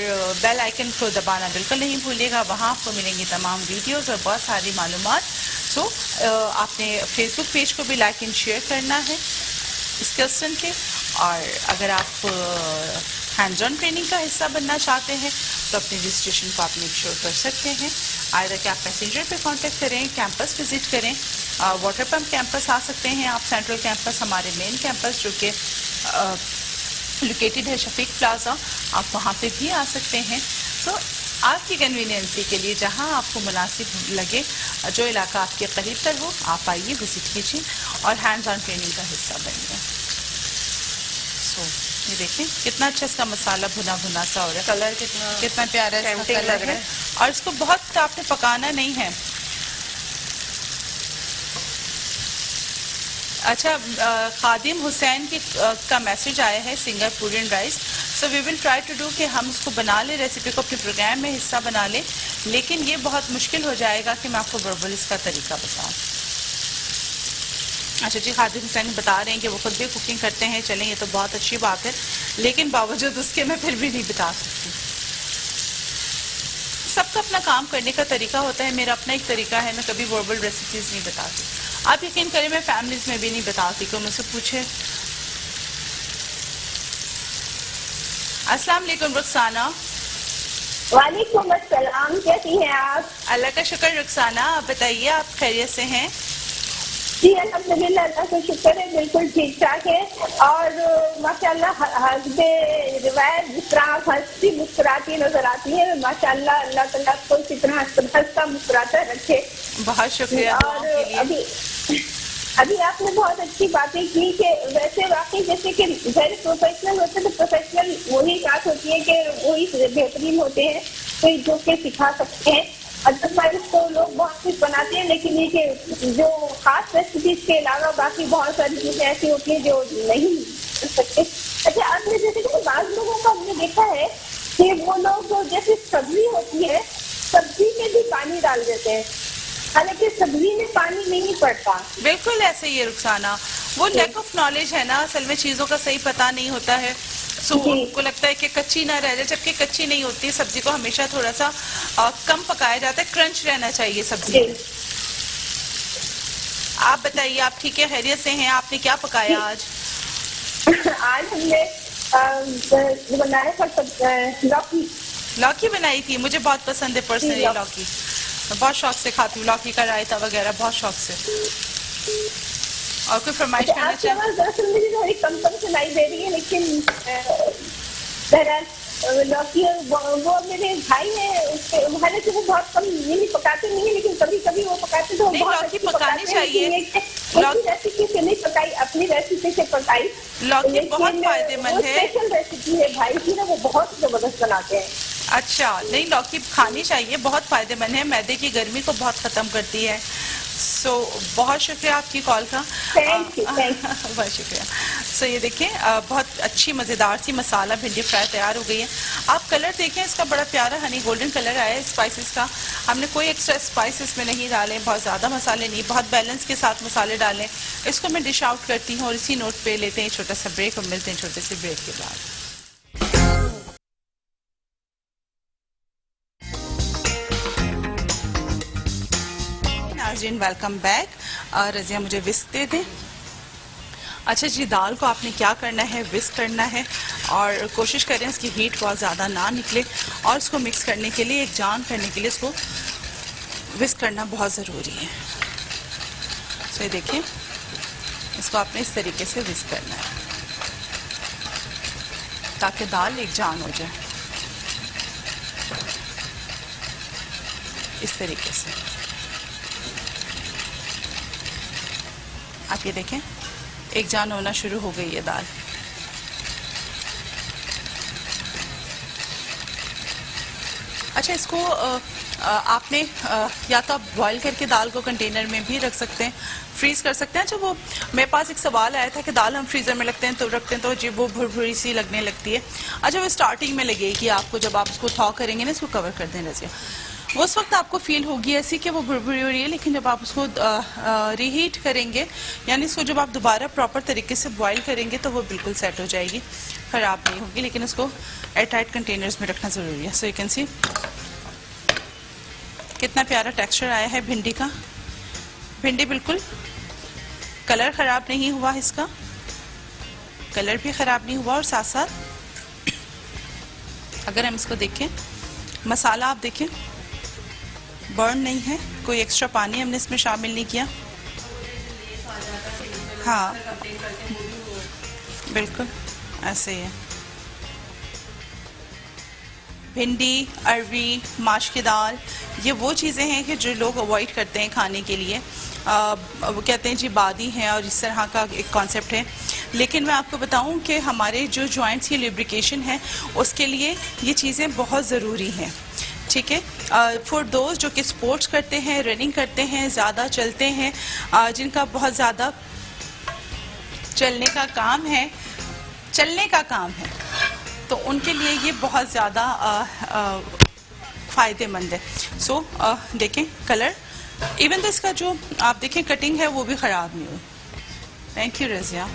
बेल आइकन को दबाना बिल्कुल नहीं भूलिएगा, वहाँ आपको मिलेंगी तमाम वीडियोस और बहुत सारी मालूमात। सो आपने फेसबुक पेज को भी लाइक एंड शेयर करना है स्किल्सन के। और अगर आप हैंड्स ऑन ट्रेनिंग का हिस्सा बनना चाहते हैं तो अपने रजिस्ट्रेशन को आप मेक श्योर कर सकते हैं। आइदर कि आप मैसेंजर पे कांटेक्ट करें, कैंपस विजिट करें, वाटर पम्प कैंपस आ सकते हैं आप, सेंट्रल कैंपस हमारे मेन कैंपस जो कि लोकेटेड है शफीक प्लाजा, आप वहाँ पे भी आ सकते हैं। सो आपकी कन्वीनियंसी के लिए जहाँ आपको मुनासिब लगे, जो इलाका आपके करीब तर हो, आप आइए, विजिट कीजिए और हैंड्स ऑन ट्रेनिंग का हिस्सा बनिए। सो ये देखें कितना अच्छा इसका मसाला भुना भुना सा हो रहा है, कलर कितना प्यारा इसका कलर लग रहा है। और इसको बहुत आपने पकाना नहीं है। अच्छा, खादिम हुसैन की का मैसेज आया है Singaporean rice. So we will try to do कि हम उसको बना लें, रेसिपी को अपने प्रोग्राम में हिस्सा बना लें, लेकिन ये बहुत मुश्किल हो जाएगा कि मैं आपको बराबर इसका तरीका बताऊँ। अच्छा जी, खादिम हुसैन बता रहे हैं कि वो खुद भी कुकिंग करते हैं। चलें, ये तो बहुत अच्छी बात है, लेकिन बावजूद उसके मैं फिर भी नहीं बता सकती। सबका अपना काम करने का तरीका होता है, मेरा अपना एक तरीका है, मैं कभी वर्बल रेसिपीज नहीं बताती। आप यकीन करें मैं फैमिलीज में भी नहीं बताती, कोई मुझसे पूछे। अस्सलाम वालेकुम रुखसाना। वालेकुम अस्सलाम, कैसी हैं आप? अल्लाह का शुक्र रुखसाना, आप बताइए आप खैरियत से हैं? जी अल्हम्दुलिल्लाह, अल्लाह का शुक्र है, बिल्कुल ठीक ठाक है। और माशाल्लाह हंसते रिवायत जिस तरह आप हंसती मुस्कुराती नजर आती है, माशाल्लाह अल्लाह ताला को कितना हंसता मुस्कुराता रखे। बहुत शुक्रिया दुआओं और के लिए। अभी आपने बहुत अच्छी बातें की कि वैसे वाकई जैसे कि घर प्रोफेशनल होते हैं तो प्रोफेशनल वही बात होती है कि वही बेहतरीन होते हैं, कोई जो के सिखा सकते हैं। अदरवाइज तो लोग बहुत कुछ बनाते हैं, लेकिन ये कि जो खास रेसिपीज के अलावा बाकी बहुत सारी चीजें ऐसी होती हैं जो नहीं कर सकते। अच्छा, आपने जैसे कि बाज़ लोगों को हमने देखा है कि वो लोग जैसे सब्जी होती है, सब्जी में भी पानी डाल देते हैं, हालांकि सब्जी में पानी नहीं पड़ता। बिल्कुल ऐसे ही है रुखसाना, वो लैक ऑफ नॉलेज है ना, असल में चीजों का सही पता नहीं होता है। सो उनको लगता है कि कच्ची ना रह जाए, जबकि कच्ची नहीं होती। सब्जी को हमेशा थोड़ा सा कम पकाया जाता है, क्रंच रहना चाहिए सब्जी। आप बताइए, आप ठीक है, खैरियत से हैं? आपने क्या पकाया आज? आज हमने बनाया था लौकी। लौकी बनाई थी, मुझे बहुत पसंद है पर्सनली लौकी, मैं बहुत शौक से खाती हूँ लौकी का रायता वगैरह, बहुत शौक से। और कोई फरमाइश करना चाहिए? दरअसल मुझे थोड़ी कम सुनाई दे रही है, लेकिन बहरहाल लौकी वो मेरे भाई है, उसके हालांकि वो बहुत कम नहीं पकाते नहीं है, लेकिन कभी कभी वो पकाते तो बहुत लौकी पकानी चाहिए। रेसिपी से नहीं पकाई, अपनी रेसिपी से पकाई। लौकी बहुत फायदेमंद है, स्पेशल रेसिपी है भाई की ना, वो बहुत जबरदस्त बनाते हैं। अच्छा, नहीं लौकी खानी चाहिए, बहुत फायदेमंद है, मैदे की गर्मी को बहुत खत्म करती है। सो बहुत शुक्रिया आपकी कॉल का। Thank you. बहुत शुक्रिया। सो ये देखें, बहुत अच्छी मज़ेदार सी मसाला भिंडी फ्राई तैयार हो गई है। आप कलर देखें, इसका बड़ा प्यारा हनी गोल्डन कलर आया है स्पाइसेस का। हमने कोई एक्स्ट्रा स्पाइसेस में नहीं डाले, बहुत ज़्यादा मसाले नहीं, बहुत बैलेंस के साथ मसाले डालें। इसको मैं डिश आउट करती हूँ और इसी नोट पे लेते हैं छोटा सा ब्रेक और मिलते हैं छोटे से ब्रेक के बाद। नाज़रीन वेलकम बैक। रज़िया मुझे विस्क दे दें। अच्छा जी, दाल को आपने क्या करना है, विस्क करना है और कोशिश करें इसकी हीट बहुत ज़्यादा ना निकले, और इसको मिक्स करने के लिए, एक जान करने के लिए इसको विस्क करना बहुत ज़रूरी है। सो ये देखिए, इसको आपने इस तरीके से विस्क करना है ताकि दाल एक जान हो जाए, इस तरीके से। आप ये देखें, एक जान होना शुरू हो गई है दाल। अच्छा, इसको आपने या तो आप बॉईल करके दाल को कंटेनर में भी रख सकते हैं, फ्रीज कर सकते हैं। अच्छा, वो मेरे पास एक सवाल आया था कि दाल हम फ्रीजर में रखते हैं तो जी वो भुरभुरी सी लगने लगती है। अच्छा, वो स्टार्टिंग में लगेगी आपको, जब आप उसको थॉ करेंगे ना, इसको कवर कर दें रज़िया, वो उस वक्त आपको फील होगी ऐसी कि वो भुरभुरी हो रही है, लेकिन जब आप उसको रीहीट करेंगे, यानी इसको जब आप दोबारा प्रॉपर तरीके से बॉईल करेंगे तो वो बिल्कुल सेट हो जाएगी, ख़राब नहीं होगी। लेकिन उसको एयर टाइट कंटेनर्स में रखना ज़रूरी है। सो यू कैन सी कितना प्यारा टेक्सचर आया है भिंडी का। भिंडी बिल्कुल कलर ख़राब नहीं हुआ, इसका कलर भी ख़राब नहीं हुआ, और साथ साथ अगर हम इसको देखें, मसाला आप देखें बर्न नहीं है, कोई एक्स्ट्रा पानी हमने इसमें शामिल नहीं किया। हाँ बिल्कुल ऐसे ही है। भिंडी, अरवी, माश की दाल, ये वो चीज़ें हैं कि जो लोग अवॉइड करते हैं खाने के लिए। वो कहते हैं जी बादी हैं और इस तरह का एक कॉन्सेप्ट है, लेकिन मैं आपको बताऊं कि हमारे जो जॉइंट्स की लुब्रिकेशन है उसके लिए ये चीज़ें बहुत ज़रूरी हैं। ठीक है, फॉर दोस्त जो कि स्पोर्ट्स करते हैं, रनिंग करते हैं, ज़्यादा चलते हैं, जिनका बहुत ज़्यादा चलने का काम है, तो उनके लिए ये बहुत ज़्यादा फ़ायदेमंद है। सो देखें कलर, इवन तो इसका जो आप देखें कटिंग है वो भी ख़राब नहीं हुई। Thank you Razia.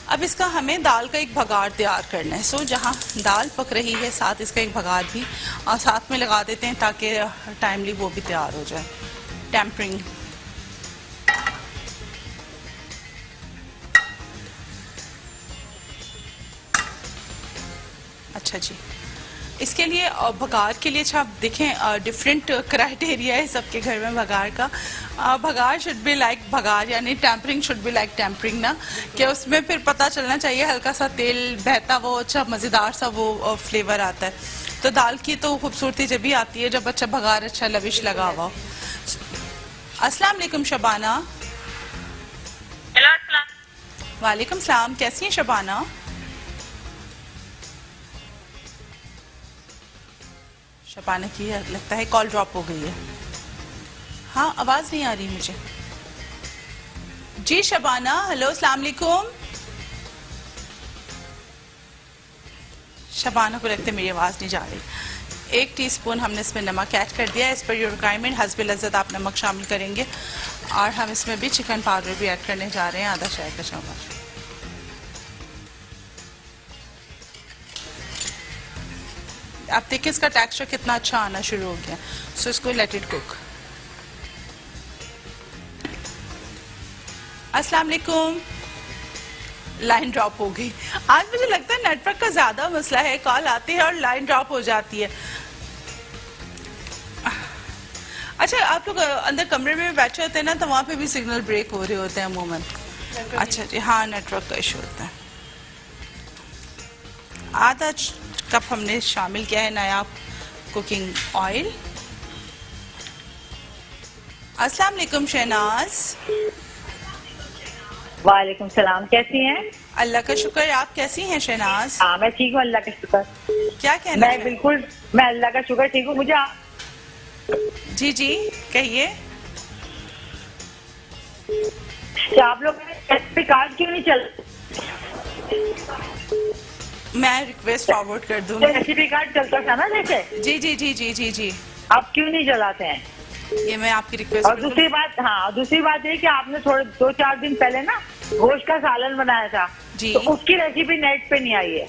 अब इसका हमें दाल का एक भगार तैयार करना है। सो जहाँ दाल पक रही है साथ इसका एक भगार भी साथ में लगा देते हैं ताकि टाइमली वो भी तैयार हो जाए। टेम्परिंग, अच्छा जी। इसके लिए भगार के लिए अच्छा आप देखें डिफरेंट क्राइटेरिया है सबके घर में भगार का। Bhagar should be like bhagar, यानी tempering should be like tempering ना, कि उसमें फिर पता चलना चाहिए हल्का सा तेल बहता, वो अच्छा मज़ेदार सा वो फ्लेवर आता है। तो दाल की तो खूबसूरती जब भी आती है जब अच्छा भगार अच्छा लविश लगा हुआ। अस्सलाम वालेकुम शबाना। वालेकुम सलाम, कैसी हैं शबाना? शबाना की लगता है कॉल ड्रॉप हो गई है। हाँ, आवाज नहीं आ रही मुझे। जी शबाना, हेलो अस्सलाम वालेकुम। शबाना को लगता है मेरी आवाज नहीं जा रही। 1 टीस्पून हमने इसमें नमक ऐड कर दिया है। इस पर योर रिक्वायरमेंट हस्ब लज़्ज़त आप नमक शामिल करेंगे और हम इसमें भी चिकन पाउडर भी ऐड करने जा रहे हैं, आधा चाय का चम्मच। आप देखिए इसका टेक्सचर कितना अच्छा आना शुरू हो गया। सो इसको लेट इट कुक। अस्सलाम वालेकुम। लाइन ड्रॉप हो गई। आज मुझे लगता है नेटवर्क का ज्यादा मसला है, कॉल आती है और लाइन ड्रॉप हो जाती है। अच्छा, आप लोग अंदर कमरे में बैठे होते हैं ना तो वहां पे भी सिग्नल ब्रेक हो रहे होते हैं अमूमन। अच्छा जी, हाँ नेटवर्क का इशू होता है। आधा कप हमने शामिल किया है नया कुकिंग ऑयल। अस्सलाम वालेकुम शहनाज। वालेकुम सलाम, कैसी हैं? अल्लाह का शुक्र, आप कैसी हैं शहनाज? हाँ मैं ठीक हूँ, अल्लाह का शुक्र। क्या कहना है? मैं अल्लाह का शुक्र ठीक हूँ। मुझे जी जी कहिए। आप लोग रेसिपी कार्ड क्यों नहीं चल? मैं रिक्वेस्ट फॉरवर्ड कर दूंगी। रेसिपी कार्ड चलता था ना जैसे? जी जी जी जी जी जी। आप क्यों नहीं चलाते हैं? ये मैं आपकी रिक्वेस्ट। और दूसरी बात ये कि आपने थोड़े 2-4 दिन पहले ना गोश्त का सालन बनाया था जी, तो उसकी रेसिपी नेट पे नहीं आई है।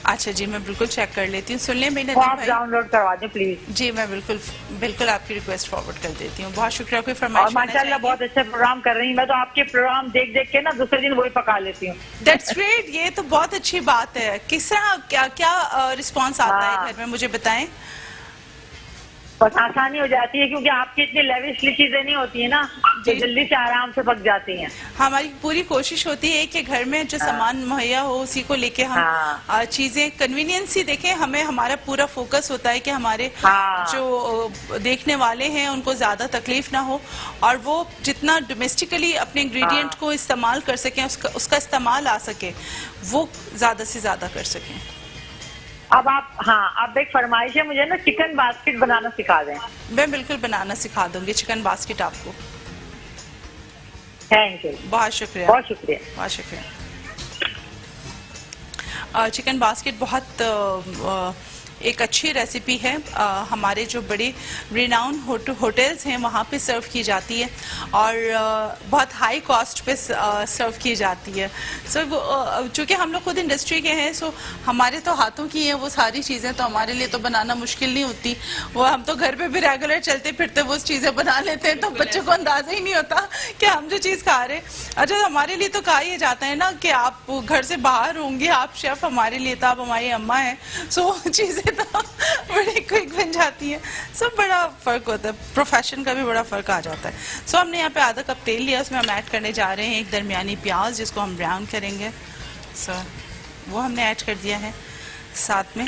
अच्छा जी, मैं बिल्कुल चेक कर लेती हूँ। सुन लें मेरे वो आप डाउनलोड करवा दें प्लीज। जी मैं बिल्कुल आपकी रिक्वेस्ट फॉरवर्ड कर देती हूँ। बहुत शुक्रिया। कोई और फरमाइश? माशाल्लाह बहुत अच्छा प्रोग्राम कर रही हैं। मैं तो आपके प्रोग्राम देख देख के ना दूसरे दिन वही पका लेती हूँ। दैट्स ग्रेट, ये तो बहुत अच्छी बात है। किस तरह क्या क्या रिस्पॉन्स आता है घर में, मुझे बताएं। बस आसानी हो जाती है क्योंकि आपकी इतनी लेविशली चीजें नहीं होती है ना, जो जल्दी से आराम से पक जाती हैं। हमारी पूरी कोशिश होती है कि घर में जो सामान मुहैया हो उसी को लेके हम चीजें कन्वीनियंस ही देखें। हमें हमारा पूरा फोकस होता है कि हमारे जो देखने वाले हैं उनको ज्यादा तकलीफ ना हो और वो जितना डोमेस्टिकली अपने इंग्रेडिएंट को इस्तेमाल कर सकें, उसका इस्तेमाल आ सके, वो ज्यादा से ज्यादा कर सकें। अब आप एक फरमाइश है मुझे ना चिकन बास्केट बनाना सिखा दें। मैं बिल्कुल बनाना सिखा दूंगी चिकन बास्केट आपको। थैंक यू, बहुत शुक्रिया। बहुत शुक्रिया, बहुत शुक्रिया। चिकन बास्केट बहुत एक अच्छी रेसिपी है। हमारे जो बड़े रिनाउन होटल्स हैं वहाँ पे सर्व की जाती है और बहुत हाई कॉस्ट पे सर्व की जाती है। सो चूँकि हम लोग खुद इंडस्ट्री के हैं, सो हमारे तो हाथों की हैं वो सारी चीज़ें, तो हमारे लिए तो बनाना मुश्किल नहीं होती। वो हम तो घर पे भी रेगुलर चलते फिरते वो चीज़ें बना लेते हैं, तो बच्चों को अंदाजा ही नहीं होता कि हम जो चीज़ खा रहे हैं। अच्छा, हमारे लिए तो कहा यह जाता है ना कि आप घर से बाहर होंगे, आप शेफ, हमारे लिए तो आप हमारी अम्मा हैं। सो चीज़ें तो बड़ी क्विक बन जाती है। सब बड़ा फर्क होता है, प्रोफेशन का भी बड़ा फर्क आ जाता है। सो हमने यहाँ पे आधा कप तेल लिया, उसमें हम ऐड करने जा रहे हैं एक दरमियानी प्याज जिसको हम ब्राउन करेंगे। सो वो हमने ऐड कर दिया है। साथ में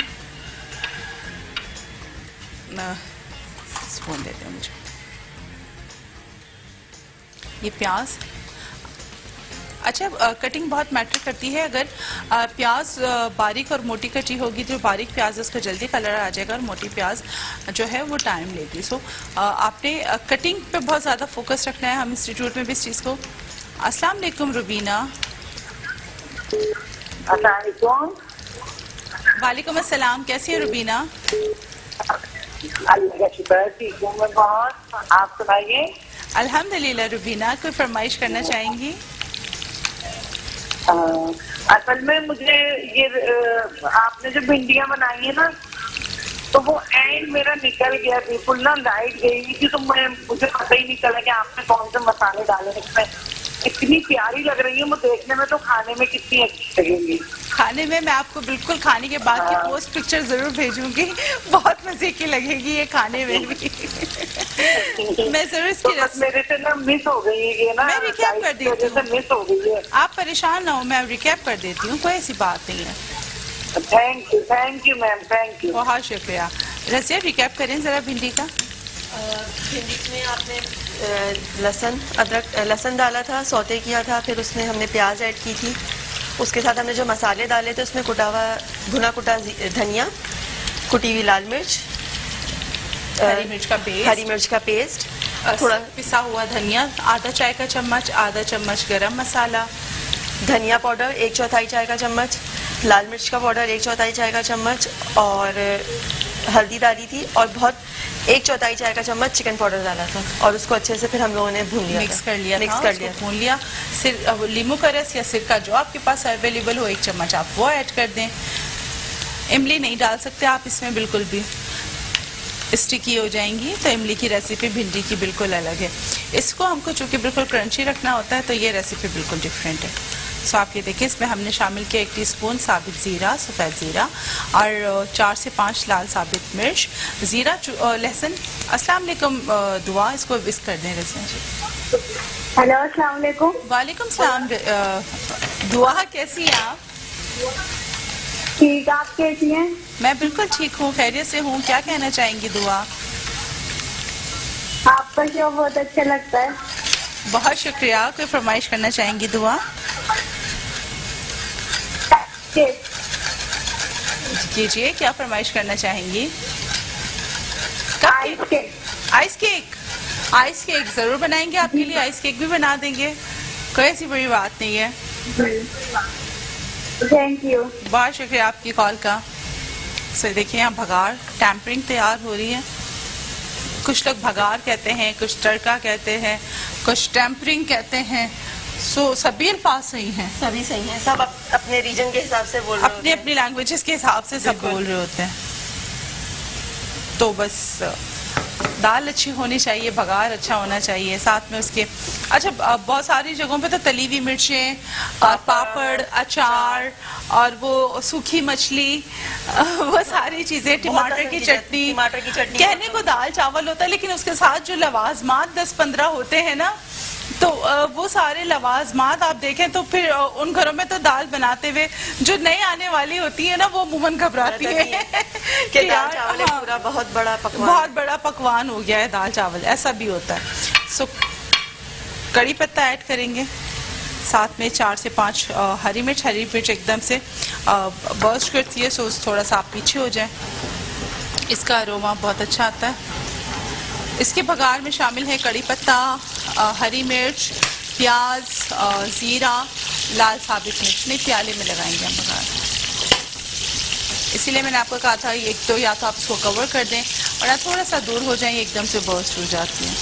स्पून देते हैं मुझे। ये प्याज, अच्छा कटिंग बहुत मैटर करती है। अगर प्याज बारीक और मोटी कटी होगी तो बारीक प्याज उसका जल्दी कलर आ जाएगा और मोटी प्याज जो है वो टाइम लेगी। सो आपने कटिंग पे बहुत ज़्यादा फोकस रखना है। हम इंस्टीट्यूट में भी इस चीज़ को। अस्सलाम वालेकुम रुबीना। वालेकुम अस्सलाम, कैसी है रुबीना? अल्लाह का शुक्र, ठीक हूँ मैं बहुत। आप सुनाइए। अल्हम्दुलिल्लाह रुबीना, कोई फरमाइश करना चाहेंगी? असल में मुझे ये आपने जो भिंडियां बनाई है ना, तो वो एंड मेरा निकल गया बिल्कुल ना, लाइट गई हुई थी, तो मुझे पता ही नहीं चला कि आपने कौन से मसाले डाले इसमें। इतनी प्यारी लग रही है वो देखने में, तो खाने में कितनी अच्छी लगेगी। खाने में मैं आपको बिल्कुल खाने के बाद की पोस्ट पिक्चर जरूर भेजूंगी, बहुत मजे की लगेगी ये खाने में भी। मैं जरूर इसकी तो मेरे से ना मिस हो गई है ये ना, मैं रिकैप कर देती हूँ, मिस हो गई है। आप परेशान ना हो, मैं रिकैप कर देती हूँ, कोई ऐसी बात नहीं है। Thank you ma'am, thank you. बहुत शुक्रिया। रसिया रिकैप करें जरा भिंडी का। भिंडी में आपने लहसुन डाला था, सौते किया था, फिर उसमें हमने प्याज ऐड की थी, उसके साथ हमने जो मसाले डाले थे उसमें भुना कुटा धनिया, कुटी हुई लाल मिर्च, हरी मिर्च का पेस्ट, थोड़ा पिसा हुआ धनिया आधा चाय का चम्मच, आधा चम्मच गरम मसाला, धनिया पाउडर 1/4 चाय का चम्मच, लाल मिर्च का पाउडर 1/4 चाय का चम्मच, और हल्दी डाली थी, और 1/4 चाय का चम्मच चिकन पाउडर डाला था, और उसको अच्छे से फिर हम लोगों ने भून लिया, मिक्स कर लिया, भून लिया। लीमू का रस या सिरका जो आपके पास अवेलेबल हो 1 चम्मच आप वो ऐड कर दें। इमली नहीं डाल सकते आप इसमें, बिल्कुल भी स्टिकी हो जाएंगी, तो इमली की रेसिपी भिंडी की बिल्कुल अलग है। इसको हमको चूंकि बिल्कुल क्रंची रखना होता है, तो ये रेसिपी बिल्कुल डिफरेंट है। सो आप ये देखिए, इसमें हमने शामिल किया 1 टीस्पून साबित ज़ीरा, सफ़ेद ज़ीरा, और 4 से 5 लाल साबित मिर्च, ज़ीरा, लहसुन। अस्सलाम वालेकुम दुआ, इसको विस्क कर दें रसिया जी। हेलो, अस्सलाम वालेकुम। वालेकुम सलाम दुआ, कैसी हैं आप? ठीक, आप कैसी हैं? मैं बिल्कुल ठीक हूँ, खैरियत से हूँ। क्या कहना चाहेंगी दुआ? आपका शो बहुत अच्छा लगता है। बहुत शुक्रिया। कोई फरमाइश करना चाहेंगी दुआ? कीजिए, क्या फरमाइश करना चाहेंगी? Ice cake. Ice cake, ice cake जरूर बनाएंगे आपके लिए, आइस केक भी बना देंगे, कोई ऐसी बड़ी बात नहीं है। Thank you. बहुत शुक्रिया आपकी कॉल का। सो देखिए, यहाँ भगार टैम्परिंग तैयार हो रही है। कुछ लोग भगार कहते हैं, कुछ तड़का कहते हैं, कुछ टैम्परिंग कहते हैं। सो सभी अल्फाज सही हैं, सभी सही हैं, सब अपने रीजन के हिसाब से बोल रहे होते हैं, अपनी लैंग्वेजेस के हिसाब से सब बोल रहे होते हैं। तो बस दाल अच्छी होनी चाहिए, भगार अच्छा होना चाहिए, साथ में उसके अच्छा बहुत सारी जगहों पे तो तली हुई मिर्चें, पापड़, अचार, और वो सूखी मछली, वो सारी चीजें, टमाटर की चटनी। कहने को दाल चावल होता है, लेकिन उसके साथ जो लवाजमात 10-15 होते हैं ना, तो वो सारे लवाजमात आप देखें तो फिर उन घरों में तो दाल बनाते हुए जो नई आने वाली होती है ना, वो मुमन घबराती है कि दाल चावल पूरा बहुत बड़ा पकवान हो गया है दाल चावल, ऐसा भी होता है। सो कड़ी पत्ता ऐड करेंगे, साथ में 4 से 5 हरी मिर्च एकदम से बर्स्ट करती है, सो थोड़ा सा आप पीछे हो जाए, इसका अरोमा बहुत अच्छा आता है। इसके बघार में शामिल है कड़ी पत्ता, हरी मिर्च, प्याज, ज़ीरा, लाल साबित मिर्च। नहीं, प्याले में लगाएंगे हम बघार, इसीलिए मैंने आपको कहा था एक तो या तो आप इसको कवर कर दें और या थोड़ा सा दूर हो जाए, एकदम से बर्स्ट हो जाती है।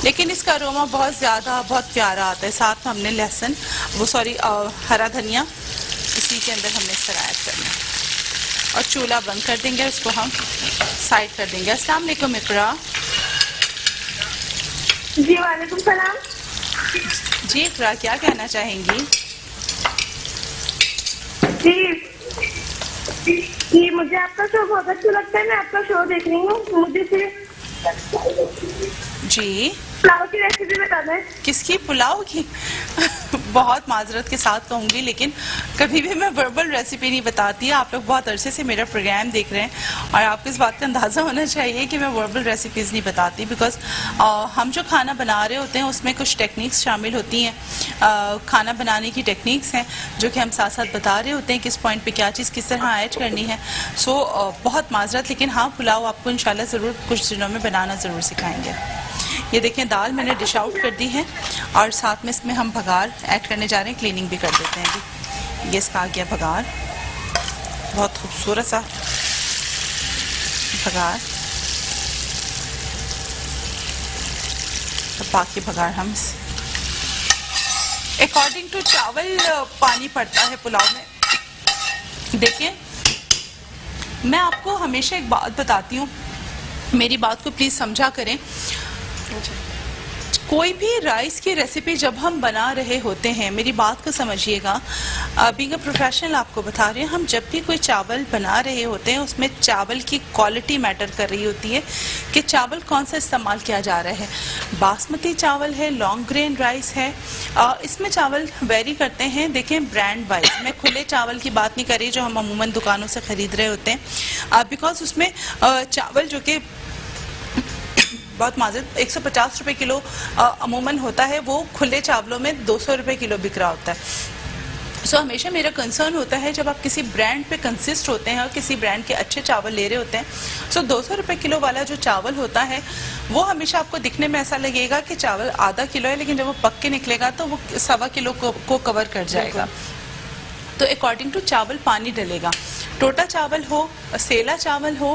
लेकिन इसका अरोमा बहुत ज़्यादा, बहुत प्यारा आता है। साथ में हमने लहसुन, हरा धनिया इसी के अंदर हमने इस तरह ऐड करना है, और चूल्हा बंद कर देंगे, उसको हम साइड कर देंगे। अस्सलाम वालेकुम इकरा। जी वालेकुम सलाम। जी इकरा, क्या कहना चाहेंगी? जी मुझे आपका शो बहुत अच्छा लगता है, मैं आपका शो देख रही हूँ। मुझे सिर्फ जी पुलाव की रेसिपी बता दें। किसकी? पुलाव की? बहुत माजरत के साथ कहूँगी, लेकिन कभी भी मैं वर्बल रेसिपी नहीं बताती। आप लोग बहुत अरसे से मेरा प्रोग्राम देख रहे हैं और आपको इस बात का अंदाज़ा होना चाहिए कि मैं वर्बल रेसिपीज़ नहीं बताती, बिकॉज हम जो खाना बना रहे होते हैं उसमें कुछ टेक्निक्स शामिल होती हैं, खाना बनाने की टेक्निक्स हैं जो कि हम साथ साथ बता रहे होते हैं किस पॉइंट पे क्या चीज़ किस तरह ऐड करनी है। सो बहुत माजरत, लेकिन हाँ, पुलाव आपको इंशाल्लाह ज़रूर कुछ दिनों में बनाना ज़रूर सिखाएंगे। ये देखें, दाल मैंने डिश आउट कर दी है और साथ में इसमें हम भगार ऐड करने जा रहे हैं। क्लीनिंग भी कर देते हैं अभी। ये इसका आ गया भगार, बहुत खूबसूरत सा भगार। तो बाकी भगार हम अकॉर्डिंग टू चावल पानी पड़ता है पुलाव में। देखिए, मैं आपको हमेशा एक बात बताती हूँ, मेरी बात को प्लीज समझा करें। कोई भी राइस की रेसिपी जब हम बना रहे होते हैं, मेरी बात को समझिएगा, बीइंग अ प्रोफेशनल आपको बता रहे हैं, हम जब भी कोई चावल बना रहे होते हैं उसमें चावल की क्वालिटी मैटर कर रही होती है कि चावल कौन सा इस्तेमाल किया जा रहा है। बासमती चावल है, लॉन्ग ग्रेन राइस है, इसमें चावल वेरी करते हैं। देखें ब्रांड वाइज, मैं खुले चावल की बात नहीं कर रही जो हम अमूमन दुकानों से खरीद रहे होते हैं, बिकॉज उसमें चावल जो कि बहुत माजूद 150 रुपए किलो अमूमन होता है, वो खुले चावलों में 200 रुपए किलो बिक रहा होता है। सो हमेशा मेरा कंसर्न होता है जब आप किसी ब्रांड पे कंसिस्ट होते हैं और किसी ब्रांड के अच्छे चावल ले रहे होते हैं, सो 200 रुपए किलो वाला जो चावल होता है वो हमेशा आपको दिखने में ऐसा लगेगा कि चावल आधा किलो है, लेकिन जब वो पक के निकलेगा तो वो 1.25 किलो को कवर कर जाएगा। तो अकॉर्डिंग टू चावल पानी डलेगा। टोटा चावल हो, सेला चावल हो,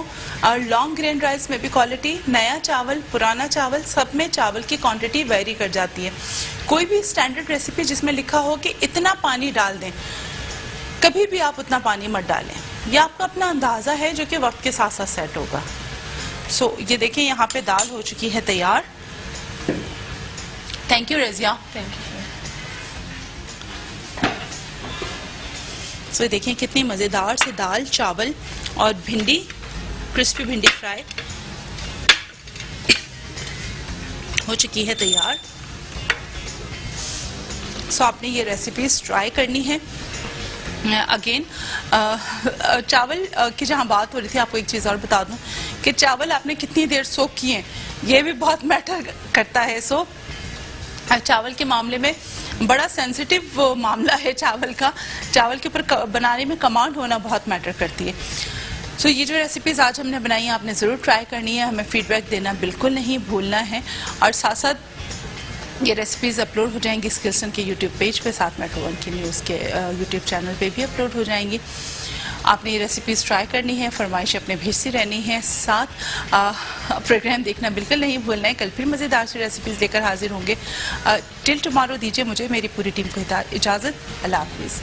और लॉन्ग ग्रेन राइस में भी क्वालिटी, नया चावल, पुराना चावल, सब में चावल की क्वांटिटी वेरी कर जाती है। कोई भी स्टैंडर्ड रेसिपी जिसमें लिखा हो कि इतना पानी डाल दें, कभी भी आप उतना पानी मत डालें। यह आपका अपना अंदाजा है जो कि वक्त के साथ साथ सेट होगा। सो ये देखिए यहाँ पे दाल हो चुकी है तैयार। Thank you Razia. Thank you. So देखिए कितनी मज़ेदार से दाल, चावल और भिंडी, क्रिस्पी भिंडी फ्राई हो चुकी है तैयार। सो आपने ये रेसिपीज ट्राई करनी है। अगेन चावल की जहाँ बात हो रही थी, आपको एक चीज़ और बता दूं कि चावल आपने कितनी देर सोक किए हैं, ये भी बहुत मैटर करता है। सो चावल के मामले में बड़ा सेंसिटिव मामला है चावल का, चावल के ऊपर बनाने में कमांड होना बहुत मैटर करती है। सो ये जो रेसिपीज़ आज हमने बनाई हैं आपने ज़रूर ट्राई करनी है, हमें फीडबैक देना बिल्कुल नहीं भूलना है। और साथ साथ ये रेसिपीज़ अपलोड हो जाएंगी स्किल्सन के यूट्यूब पेज पे, साथ मेट्रो वन की न्यूज़ के यूट्यूब चैनल पे भी अपलोड हो जाएंगी। आपने ये रेसिपीज़ ट्राई करनी है, फरमाइश अपने भेजती रहनी है, साथ प्रोग्राम देखना बिल्कुल नहीं भूलना है। कल फिर मज़ेदार सी रेसिपीज़ लेकर हाजिर होंगे। टिल टुमारो दीजिए मुझे, मेरी पूरी टीम को इजाज़त। अल्लाह हाफिज़।